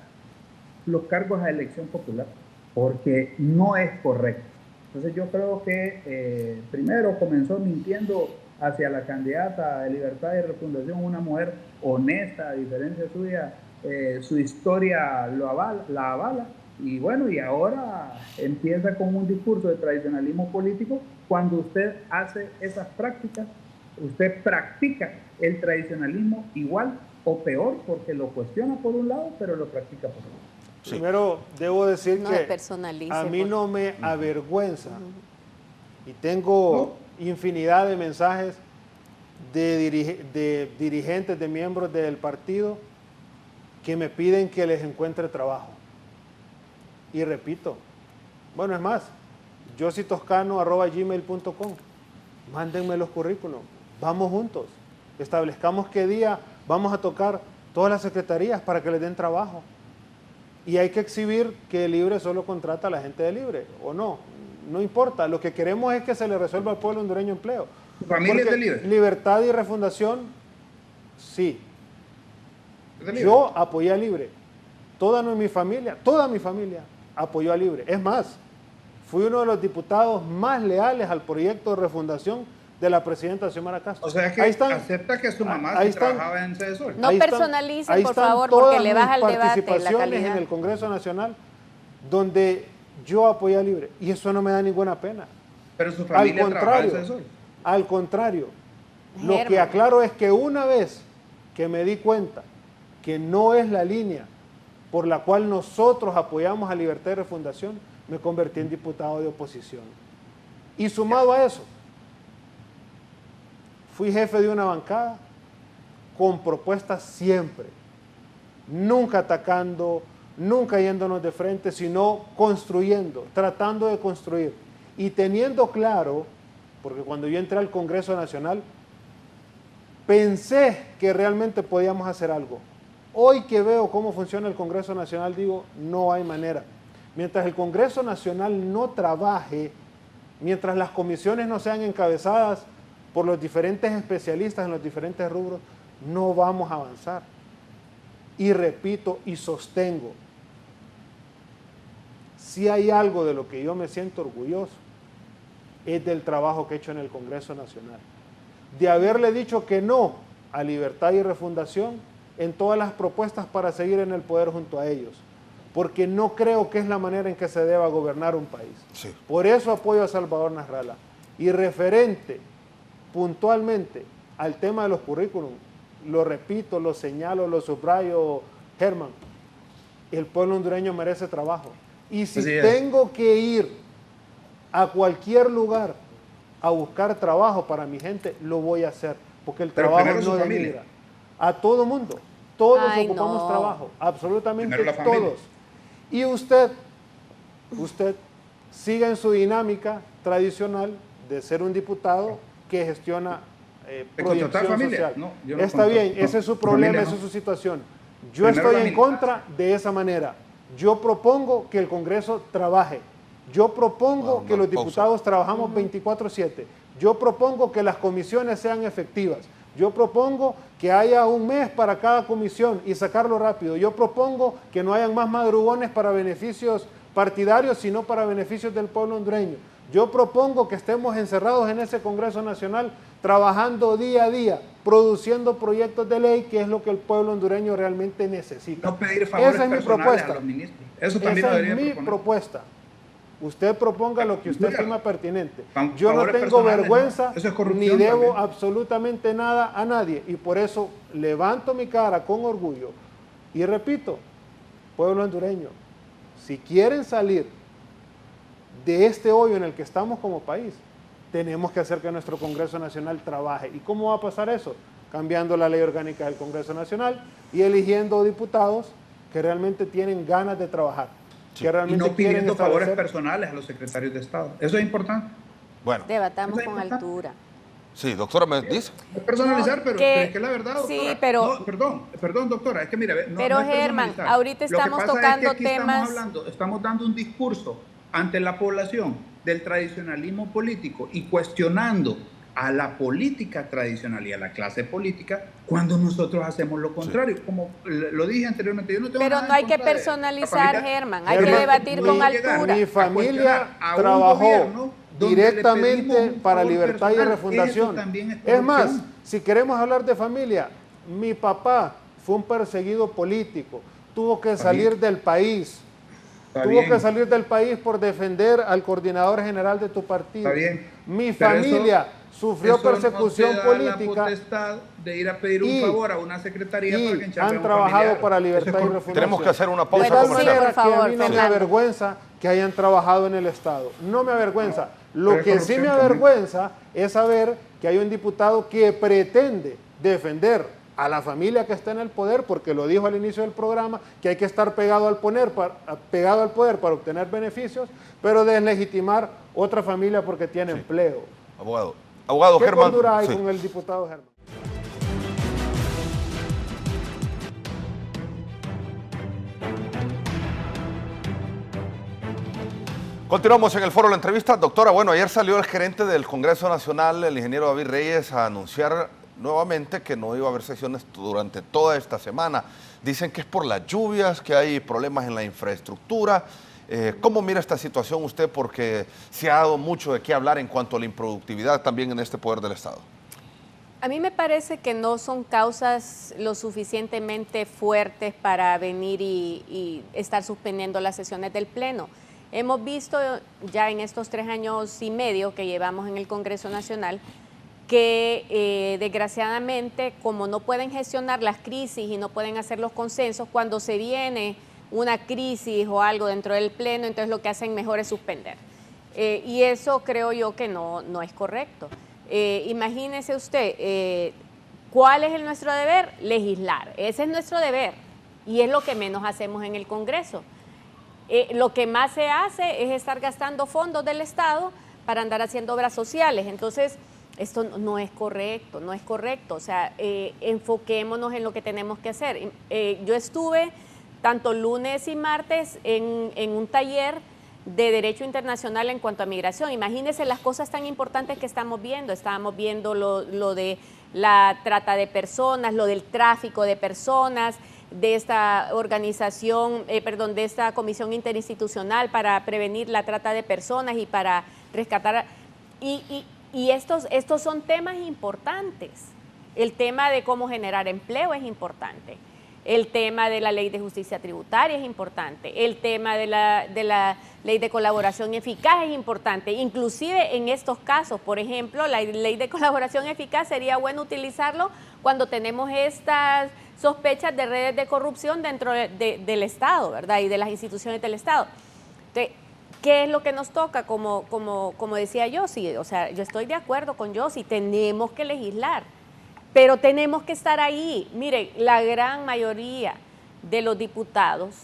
los cargos a elección popular, porque no es correcto. Entonces yo creo que primero comenzó mintiendo hacia la candidata de Libertad y Refundación, una mujer honesta, a diferencia suya, su historia la avala, y bueno, y ahora empieza con un discurso de tradicionalismo político. Cuando usted hace esas prácticas, usted practica el tradicionalismo igual o peor, porque lo cuestiona por un lado, pero lo practica por otro. Sí. Primero, debo decir que a mí no me avergüenza y tengo infinidad de mensajes de dirigentes, de miembros del partido que me piden que les encuentre trabajo. Y repito, bueno, es más, jositoscano@gmail.com, mándenme los currículums, vamos juntos, establezcamos qué día vamos a tocar todas las secretarías para que les den trabajo. Y hay que exhibir que Libre solo contrata a la gente de Libre, o no, no importa, lo que queremos es que se le resuelva al pueblo hondureño empleo. ¿Familia de Libre? Libertad y Refundación, sí. Yo apoyé a Libre, toda mi familia apoyó a Libre. Es más, fui uno de los diputados más leales al proyecto de refundación de la presidenta Xiomara Castro. O sea que acepta que su mamá trabajaba en Cedesol. No personalice, por favor, porque le baja el debate, la calidad. En el Congreso Nacional, donde yo apoyé a Libre, y eso no me da ninguna pena. Pero su familia trabajaba en Cedesol. Al contrario, lo que aclaro es que una vez que me di cuenta que no es la línea por la cual nosotros apoyamos a Libertad y Refundación, me convertí en diputado de oposición. Y sumado a eso, fui jefe de una bancada con propuestas siempre, nunca atacando, nunca yéndonos de frente, sino construyendo, tratando de construir y teniendo claro, porque cuando yo entré al Congreso Nacional, pensé que realmente podíamos hacer algo, Hoy que veo cómo funciona el Congreso Nacional, digo, no hay manera. Mientras el Congreso Nacional no trabaje, mientras las comisiones no sean encabezadas por los diferentes especialistas en los diferentes rubros, no vamos a avanzar. Y repito y sostengo, si hay algo de lo que yo me siento orgulloso, es del trabajo que he hecho en el Congreso Nacional. De haberle dicho que no a Libertad y Refundación en todas las propuestas para seguir en el poder junto a ellos. Porque no creo que es la manera en que se deba gobernar un país. Sí. Por eso apoyo a Salvador Nasralla. Y referente puntualmente al tema de los currículums, lo repito, lo señalo, lo subrayo, Germán, el pueblo hondureño merece trabajo. Y si tengo que ir a cualquier lugar a buscar trabajo para mi gente, lo voy a hacer, porque el trabajo no denigra. A todo mundo, todos ocupamos trabajo, absolutamente todos. Y usted sigue en su dinámica tradicional de ser un diputado que gestiona proyección social. No, está bien, ese es su problema, esa es su situación. Yo estoy en contra de esa manera. Yo propongo que el Congreso trabaje. Yo propongo que los diputados trabajamos 24/7. Yo propongo que las comisiones sean efectivas. Yo propongo que haya un mes para cada comisión y sacarlo rápido. Yo propongo que no hayan más madrugones para beneficios partidarios, sino para beneficios del pueblo hondureño. Yo propongo que estemos encerrados en ese Congreso Nacional trabajando día a día, produciendo proyectos de ley, que es lo que el pueblo hondureño realmente necesita. No pedir favores Esa es mi propuesta. A los ministros. Eso también Esa es mi propuesta. Usted proponga lo que usted estima pertinente. Yo no tengo vergüenza, ni debo absolutamente nada a nadie. Y por eso levanto mi cara con orgullo. Y repito, pueblo hondureño, si quieren salir de este hoyo en el que estamos como país, tenemos que hacer que nuestro Congreso Nacional trabaje. ¿Y cómo va a pasar eso? Cambiando la ley orgánica del Congreso Nacional y eligiendo diputados que realmente tienen ganas de trabajar. Sí. Que realmente y no pidiendo favores personales a los secretarios de Estado. Eso es importante. Bueno. Debatamos con altura. Sí, doctora, me dice. Es personalizar, pero es que la verdad, doctora. Sí, pero... No, perdón, doctora, es que mira... No, pero Germán, ahorita estamos tocando temas... Estamos dando un discurso ante la población del tradicionalismo político y cuestionando a la política tradicional y a la clase política cuando nosotros hacemos lo contrario. Sí. Como lo dije anteriormente, yo no tengo Pero nada no hay que personalizar, Germán, hay que debatir con altura. Mi familia trabajó directamente para Libertad y Refundación. Es más, si queremos hablar de familia, mi papá fue un perseguido político, tuvo que salir del país. Tuvo que salir del país por defender al coordinador general de tu partido. Mi familia sufrió persecución política. La potestad de ir a pedir un favor a una secretaría para que han trabajado para Libertad y Refundación. Tenemos que hacer una pausa. De tal manera que a mí no me avergüenza que hayan trabajado en el Estado. No me avergüenza. Lo que sí me avergüenza es saber que hay un diputado que pretende defender a la familia que está en el poder, porque lo dijo al inicio del programa, que hay que estar pegado al poder para obtener beneficios, pero deslegitimar otra familia porque tiene empleo. Abogado ¿Qué Germán? cordura hay con el diputado Germán? Continuamos en el foro de la entrevista. Doctora, bueno, ayer salió el gerente del Congreso Nacional, el ingeniero David Reyes, a anunciar nuevamente que no iba a haber sesiones durante toda esta semana. Dicen que es por las lluvias, que hay problemas en la infraestructura. ¿Cómo mira esta situación usted? Porque se ha dado mucho de qué hablar en cuanto a la improductividad también en este poder del Estado. A mí me parece que no son causas lo suficientemente fuertes para venir y estar suspendiendo las sesiones del Pleno. Hemos visto ya en estos 3 años y medio que llevamos en el Congreso Nacional que desgraciadamente, como no pueden gestionar las crisis y no pueden hacer los consensos, cuando se viene una crisis o algo dentro del Pleno, entonces lo que hacen mejor es suspender. Y eso creo yo que no es correcto. Imagínese usted, ¿cuál es nuestro deber? Legislar. Ese es nuestro deber y es lo que menos hacemos en el Congreso. Lo que más se hace es estar gastando fondos del Estado para andar haciendo obras sociales. Entonces, esto no es correcto, no es correcto. O sea, enfoquémonos en lo que tenemos que hacer. Yo estuve tanto lunes y martes en un taller de Derecho Internacional en cuanto a migración. Imagínense las cosas tan importantes que estamos viendo. Estábamos viendo lo de la trata de personas, lo del tráfico de personas, de esta organización, de esta comisión interinstitucional para prevenir la trata de personas y para rescatar. Y estos son temas importantes. El tema de cómo generar empleo es importante. El tema de la ley de justicia tributaria es importante. El tema de la ley de colaboración eficaz es importante. Inclusive en estos casos, por ejemplo, la ley de colaboración eficaz sería bueno utilizarlo cuando tenemos estas sospechas de redes de corrupción dentro del Estado, ¿verdad? Y de las instituciones del Estado. Entonces, ¿qué es lo que nos toca? Como decía Yossi, o sea, yo estoy de acuerdo con Yossi, tenemos que legislar. Pero tenemos que estar ahí. Miren, la gran mayoría de los diputados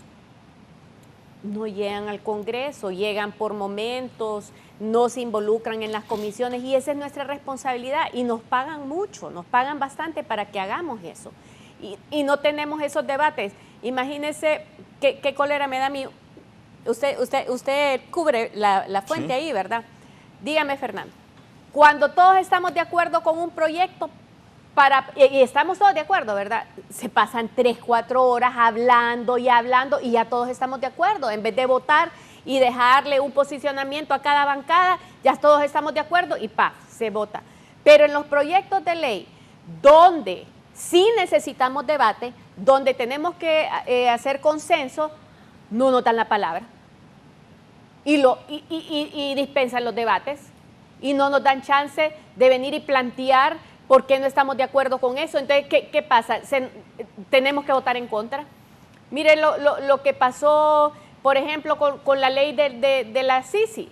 no llegan al Congreso, llegan por momentos, no se involucran en las comisiones y esa es nuestra responsabilidad y nos pagan mucho, nos pagan bastante para que hagamos eso. Y no tenemos esos debates. Imagínense qué cólera me da a mí. Usted cubre la fuente, sí, ahí, ¿verdad? Dígame, Fernando, cuando todos estamos de acuerdo con un proyecto, y estamos todos de acuerdo, ¿verdad? Se pasan 3, 4 horas hablando y ya todos estamos de acuerdo. En vez de votar y dejarle un posicionamiento a cada bancada, ya todos estamos de acuerdo y se vota. Pero en los proyectos de ley, donde sí necesitamos debate, donde tenemos que hacer consenso, no nos dan la palabra. Y dispensan los debates y no nos dan chance de venir y plantear ¿por qué no estamos de acuerdo con eso? Entonces, ¿qué pasa? ¿Tenemos que votar en contra? Miren lo que pasó, por ejemplo, con la ley de la Sisi.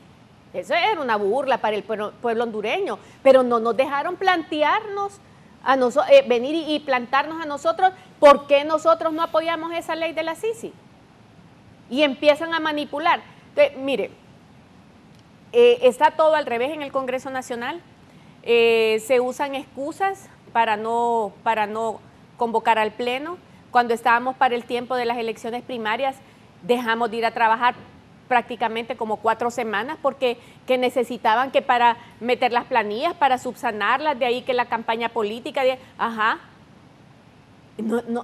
Eso era una burla para el pueblo hondureño, pero no nos dejaron plantearnos, venir y plantarnos a nosotros por qué nosotros no apoyamos esa ley de la Sisi. Y empiezan a manipular. Entonces, mire, está todo al revés en el Congreso Nacional. Se usan excusas para no convocar al Pleno. Cuando estábamos para el tiempo de las elecciones primarias, dejamos de ir a trabajar prácticamente como 4 semanas porque necesitaban que para meter las planillas, para subsanarlas, de ahí que la campaña política,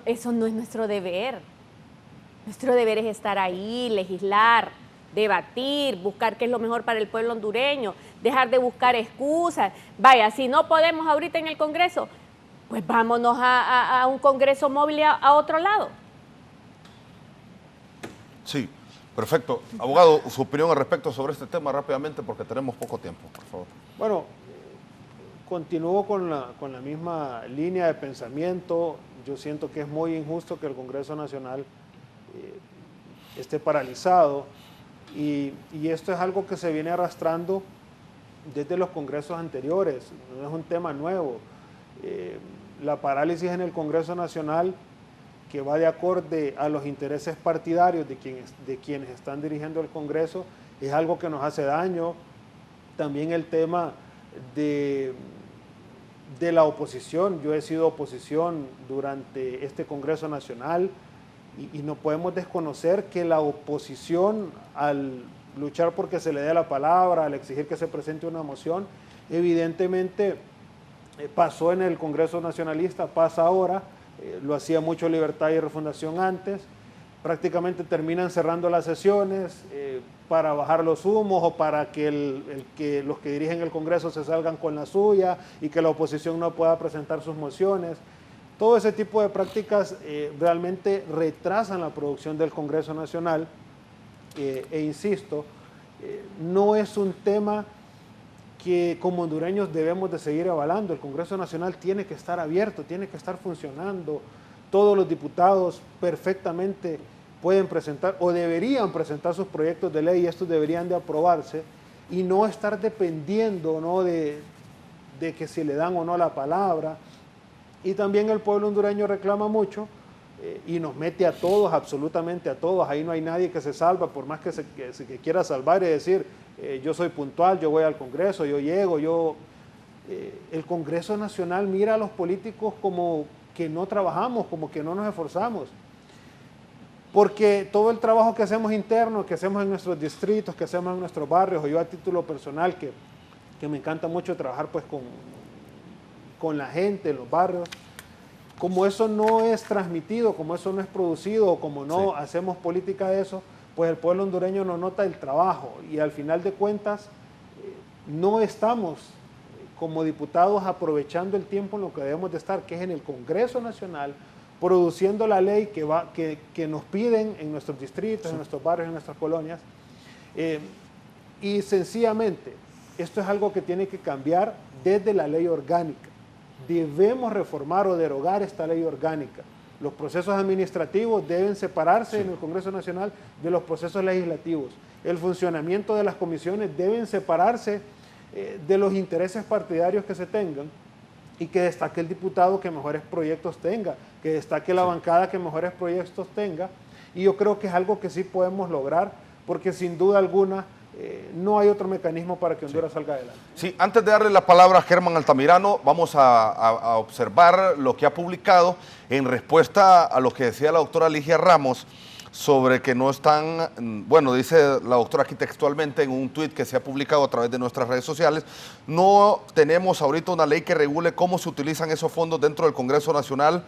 eso no es nuestro deber. Nuestro deber es estar ahí, legislar, debatir, buscar qué es lo mejor para el pueblo hondureño, dejar de buscar excusas. Vaya, si no podemos ahorita en el Congreso, pues vámonos a un Congreso móvil a otro lado. Sí, perfecto. Abogado, su opinión al respecto sobre este tema rápidamente porque tenemos poco tiempo, por favor. Bueno, continúo con la misma línea de pensamiento. Yo siento que es muy injusto que el Congreso Nacional esté paralizado. Y esto es algo que se viene arrastrando desde los congresos anteriores, no es un tema nuevo. La parálisis en el Congreso Nacional, que va de acorde a los intereses partidarios de quienes están dirigiendo el Congreso, es algo que nos hace daño. También el tema de la oposición. Yo he sido oposición durante este Congreso Nacional. Y no podemos desconocer que la oposición, al luchar porque se le dé la palabra, al exigir que se presente una moción, evidentemente pasó en el Congreso Nacionalista, pasa ahora, lo hacía mucho Libertad y Refundación antes, prácticamente terminan cerrando las sesiones para bajar los humos o para que los que dirigen el Congreso se salgan con la suya y que la oposición no pueda presentar sus mociones. Todo ese tipo de prácticas realmente retrasan la producción del Congreso Nacional insisto, no es un tema que como hondureños debemos de seguir avalando. El Congreso Nacional tiene que estar abierto, tiene que estar funcionando. Todos los diputados perfectamente pueden presentar o deberían presentar sus proyectos de ley y estos deberían de aprobarse y no estar dependiendo, ¿no?, de que si le dan o no la palabra. Y también el pueblo hondureño reclama mucho y nos mete a todos, absolutamente a todos. Ahí no hay nadie que se salva, por más que quiera salvar y decir yo soy puntual, yo voy al Congreso, yo llego, el Congreso Nacional mira a los políticos como que no trabajamos, como que no nos esforzamos. Porque todo el trabajo que hacemos interno, que hacemos en nuestros distritos, que hacemos en nuestros barrios, o yo a título personal, que me encanta mucho trabajar pues con la gente en los barrios, como eso no es transmitido, como eso no es producido, como no hacemos política de eso, pues el pueblo hondureño no nota el trabajo y al final de cuentas no estamos como diputados aprovechando el tiempo en lo que debemos de estar, que es en el Congreso Nacional, produciendo la ley que nos piden en nuestros distritos, en nuestros barrios, en nuestras colonias. Y sencillamente, esto es algo que tiene que cambiar desde la ley orgánica. Debemos reformar o derogar esta ley orgánica. Los procesos administrativos deben separarse en el Congreso Nacional de los procesos legislativos. El funcionamiento de las comisiones deben separarse de los intereses partidarios que se tengan y que destaque el diputado que mejores proyectos tenga, que destaque la bancada que mejores proyectos tenga. Y yo creo que es algo que sí podemos lograr, porque sin duda alguna no hay otro mecanismo para que Honduras salga adelante. Sí, antes de darle la palabra a Germán Altamirano, vamos a observar lo que ha publicado en respuesta a lo que decía la doctora Ligia Ramos sobre que no están, bueno, dice la doctora aquí textualmente en un tuit que se ha publicado a través de nuestras redes sociales, no tenemos ahorita una ley que regule cómo se utilizan esos fondos dentro del Congreso Nacional.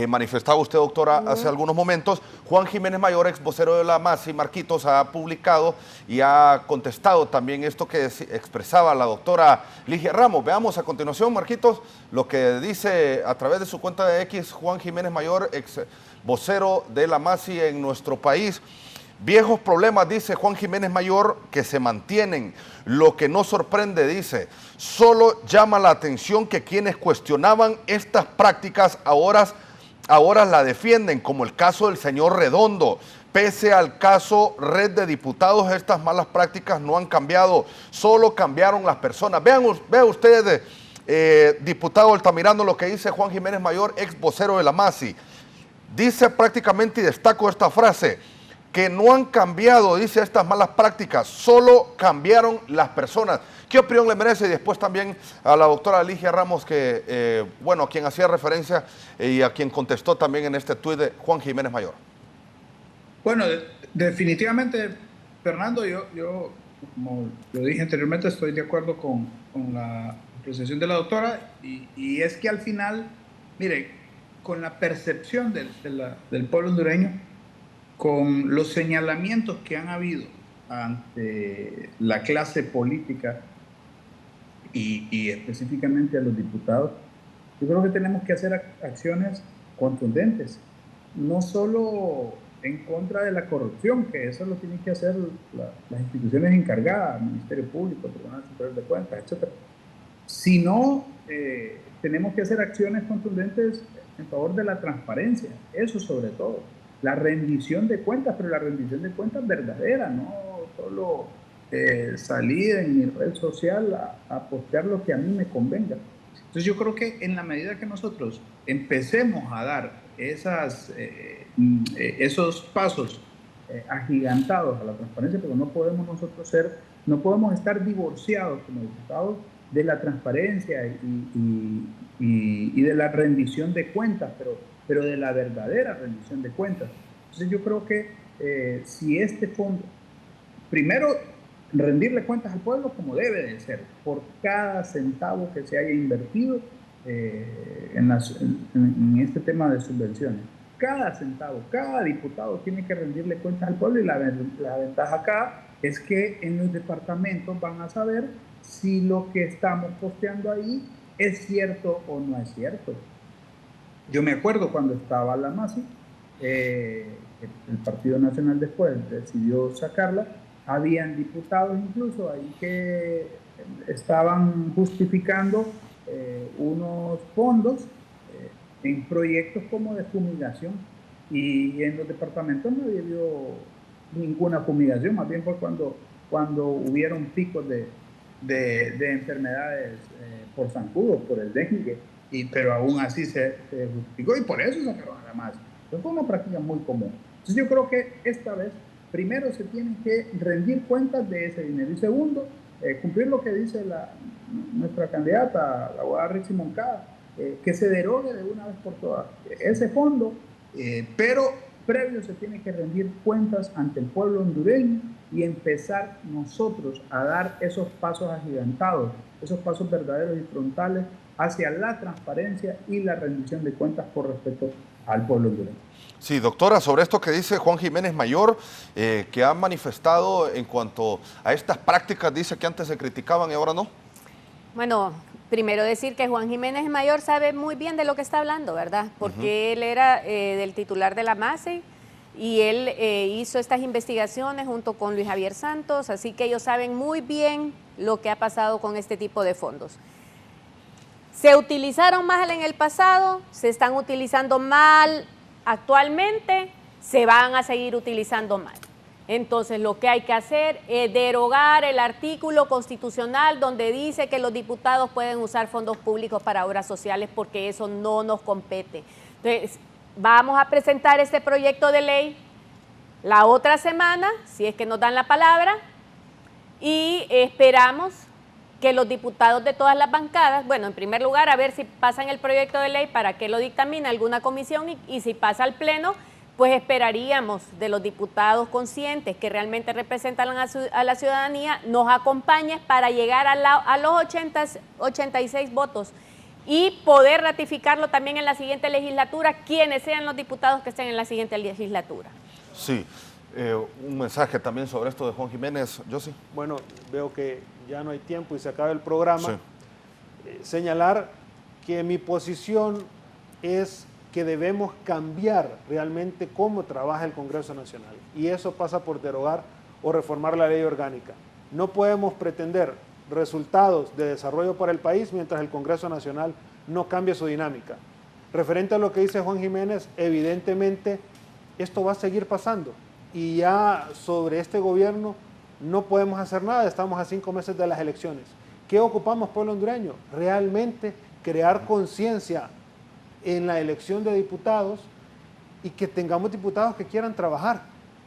Manifestaba usted, doctora, hace algunos momentos. Juan Jiménez Mayor, ex vocero de la MASI, Marquitos, ha publicado y ha contestado también esto que expresaba la doctora Ligia Ramos. Veamos a continuación, Marquitos, lo que dice a través de su cuenta de X Juan Jiménez Mayor, ex vocero de la MASI en nuestro país. Viejos problemas, dice Juan Jiménez Mayor, que se mantienen. Lo que no sorprende, dice, solo llama la atención que quienes cuestionaban estas prácticas ahora la defienden, como el caso del señor Redondo. Pese al caso Red de Diputados, estas malas prácticas no han cambiado, solo cambiaron las personas. Vean ustedes, diputado Altamirano, lo que dice Juan Jiménez Mayor, ex vocero de la MASI. Dice prácticamente, y destaco esta frase, que no han cambiado, dice, estas malas prácticas, solo cambiaron las personas. ¿Qué opinión le merece? Y después también a la doctora Ligia Ramos, que, bueno, a quien hacía referencia y a quien contestó también en este tuit de Juan Jiménez Mayor. Bueno, definitivamente, Fernando, yo, como lo dije anteriormente, estoy de acuerdo con la apreciación de la doctora, y es que al final, mire, con la percepción del pueblo hondureño, con los señalamientos que han habido ante la clase política y específicamente a los diputados, yo creo que tenemos que hacer acciones contundentes, no solo en contra de la corrupción, que eso lo tienen que hacer las instituciones encargadas, Ministerio Público, Tribunal Superior de Cuentas, etc., sino tenemos que hacer acciones contundentes en favor de la transparencia, eso sobre todo. La rendición de cuentas, pero la rendición de cuentas verdadera, no solo salir en mi red social a postear lo que a mí me convenga. Entonces yo creo que en la medida que nosotros empecemos a dar esos pasos agigantados a la transparencia, pero no podemos estar divorciados como diputados de la transparencia y de la rendición de cuentas, pero de la verdadera rendición de cuentas. Entonces yo creo que si este fondo, primero, rendirle cuentas al pueblo como debe de ser, por cada centavo que se haya invertido en este tema de subvenciones. Cada centavo, cada diputado tiene que rendirle cuentas al pueblo, y la ventaja acá es que en los departamentos van a saber si lo que estamos posteando ahí es cierto o no es cierto. Yo me acuerdo cuando estaba la MASI, el Partido Nacional después decidió sacarla, habían diputados incluso ahí que estaban justificando unos fondos en proyectos como de fumigación, y en los departamentos no había ninguna fumigación, más bien fue cuando hubieron picos de enfermedades por zancudo, por el dengue, pero aún así se justificó, y por eso sacaron a la MASI. Entonces fue una práctica muy común. Entonces yo creo que esta vez, primero se tiene que rendir cuentas de ese dinero, y segundo, cumplir lo que dice nuestra candidata, la abogada Rixi Moncada, que se derogue de una vez por todas ese fondo, pero previo se tiene que rendir cuentas ante el pueblo hondureño y empezar nosotros a dar esos pasos agigantados, esos pasos verdaderos y frontales hacia la transparencia y la rendición de cuentas por respeto al pueblo hondureño. Sí, doctora, sobre esto que dice Juan Jiménez Mayor, que ha manifestado en cuanto a estas prácticas, dice que antes se criticaban y ahora no. Bueno, primero decir que Juan Jiménez Mayor sabe muy bien de lo que está hablando, ¿verdad? Porque él era del titular de la MACEI y él hizo estas investigaciones junto con Luis Javier Santos, así que ellos saben muy bien lo que ha pasado con este tipo de fondos. Se utilizaron mal en el pasado, se están utilizando mal actualmente, se van a seguir utilizando mal. Entonces, lo que hay que hacer es derogar el artículo constitucional donde dice que los diputados pueden usar fondos públicos para obras sociales, porque eso no nos compete. Entonces, vamos a presentar este proyecto de ley la otra semana, si es que nos dan la palabra, y esperamos que los diputados de todas las bancadas, bueno, en primer lugar, a ver si pasan el proyecto de ley para que lo dictamine alguna comisión y si pasa al Pleno, pues esperaríamos de los diputados conscientes que realmente representan a la ciudadanía, nos acompañen para llegar a los 86 votos y poder ratificarlo también en la siguiente legislatura, quienes sean los diputados que estén en la siguiente legislatura. Sí, un mensaje también sobre esto de Juan Jiménez, Yossi. Bueno, veo que ya no hay tiempo y se acaba el programa. Sí. Señalar que mi posición es que debemos cambiar realmente cómo trabaja el Congreso Nacional. Y eso pasa por derogar o reformar la ley orgánica. No podemos pretender resultados de desarrollo para el país mientras el Congreso Nacional no cambie su dinámica. Referente a lo que dice Juan Jiménez, evidentemente esto va a seguir pasando. Y ya sobre este gobierno no podemos hacer nada, estamos a 5 meses de las elecciones. ¿Qué ocupamos, pueblo hondureño? Realmente crear conciencia en la elección de diputados y que tengamos diputados que quieran trabajar,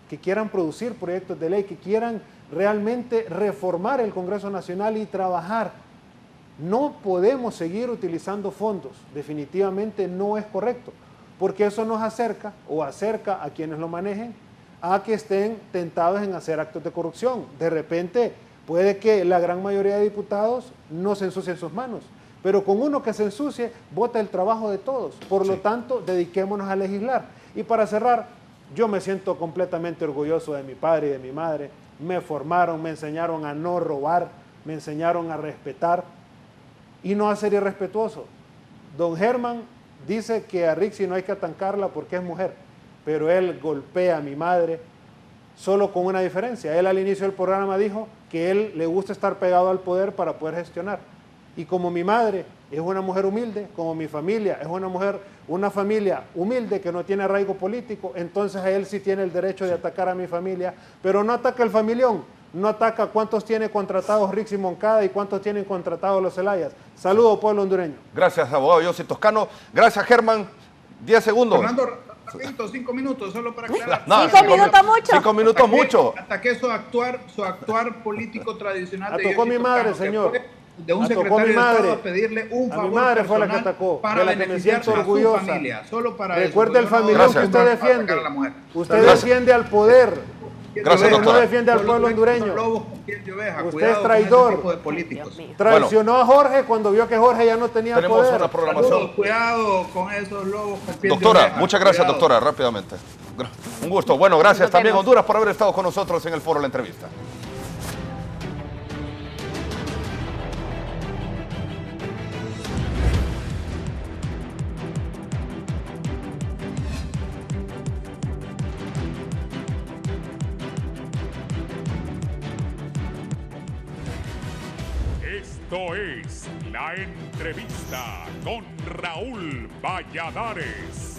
que quieran producir proyectos de ley, que quieran realmente reformar el Congreso Nacional y trabajar. No podemos seguir utilizando fondos, definitivamente no es correcto, porque eso nos acerca o acerca a quienes lo manejen a que estén tentados en hacer actos de corrupción. De repente puede que la gran mayoría de diputados no se ensucien sus manos, pero con uno que se ensucie, bota el trabajo de todos. Por lo tanto, dediquémonos a legislar. Y para cerrar, yo me siento completamente orgulloso de mi padre y de mi madre. Me formaron, me enseñaron a no robar, me enseñaron a respetar y no a ser irrespetuoso. Don Germán dice que a Rixi no hay que atancarla porque es mujer, pero él golpea a mi madre solo con una diferencia. Él al inicio del programa dijo que él le gusta estar pegado al poder para poder gestionar. Y como mi madre es una mujer humilde, como mi familia es una familia humilde que no tiene arraigo político, entonces él sí tiene el derecho de atacar a mi familia, pero no ataca el familión, no ataca cuántos tiene contratados Rixi Moncada y cuántos tienen contratados los Zelayas. Saludos, pueblo hondureño. Gracias, abogado Yossi Toscano. Gracias, Germán. 10 segundos. Fernando, rapidito, 5 minutos, solo para aclarar. No, 5 minutos mucho. 5 minutos mucho. Ataqué su actuar político tradicional. Atacó mi madre, señor. De un secretario de Estado a pedirle un favor. A mi madre fue la que atacó, para de la que me siento orgullosa. Familia, solo para recuerde el familión que usted defiende. Usted defiende al poder. Gracias, no defiende al pueblo hondureño. Usted es traidor. Traicionó a Jorge cuando vio que Jorge ya no tenía poder. Tenemos una programación. Cuidado con esos lobos. Doctora, muchas gracias, doctora, rápidamente. Un gusto. Bueno, gracias también, Honduras, por haber estado con nosotros en el foro La Entrevista. Esto es La Entrevista con Raúl Valladares.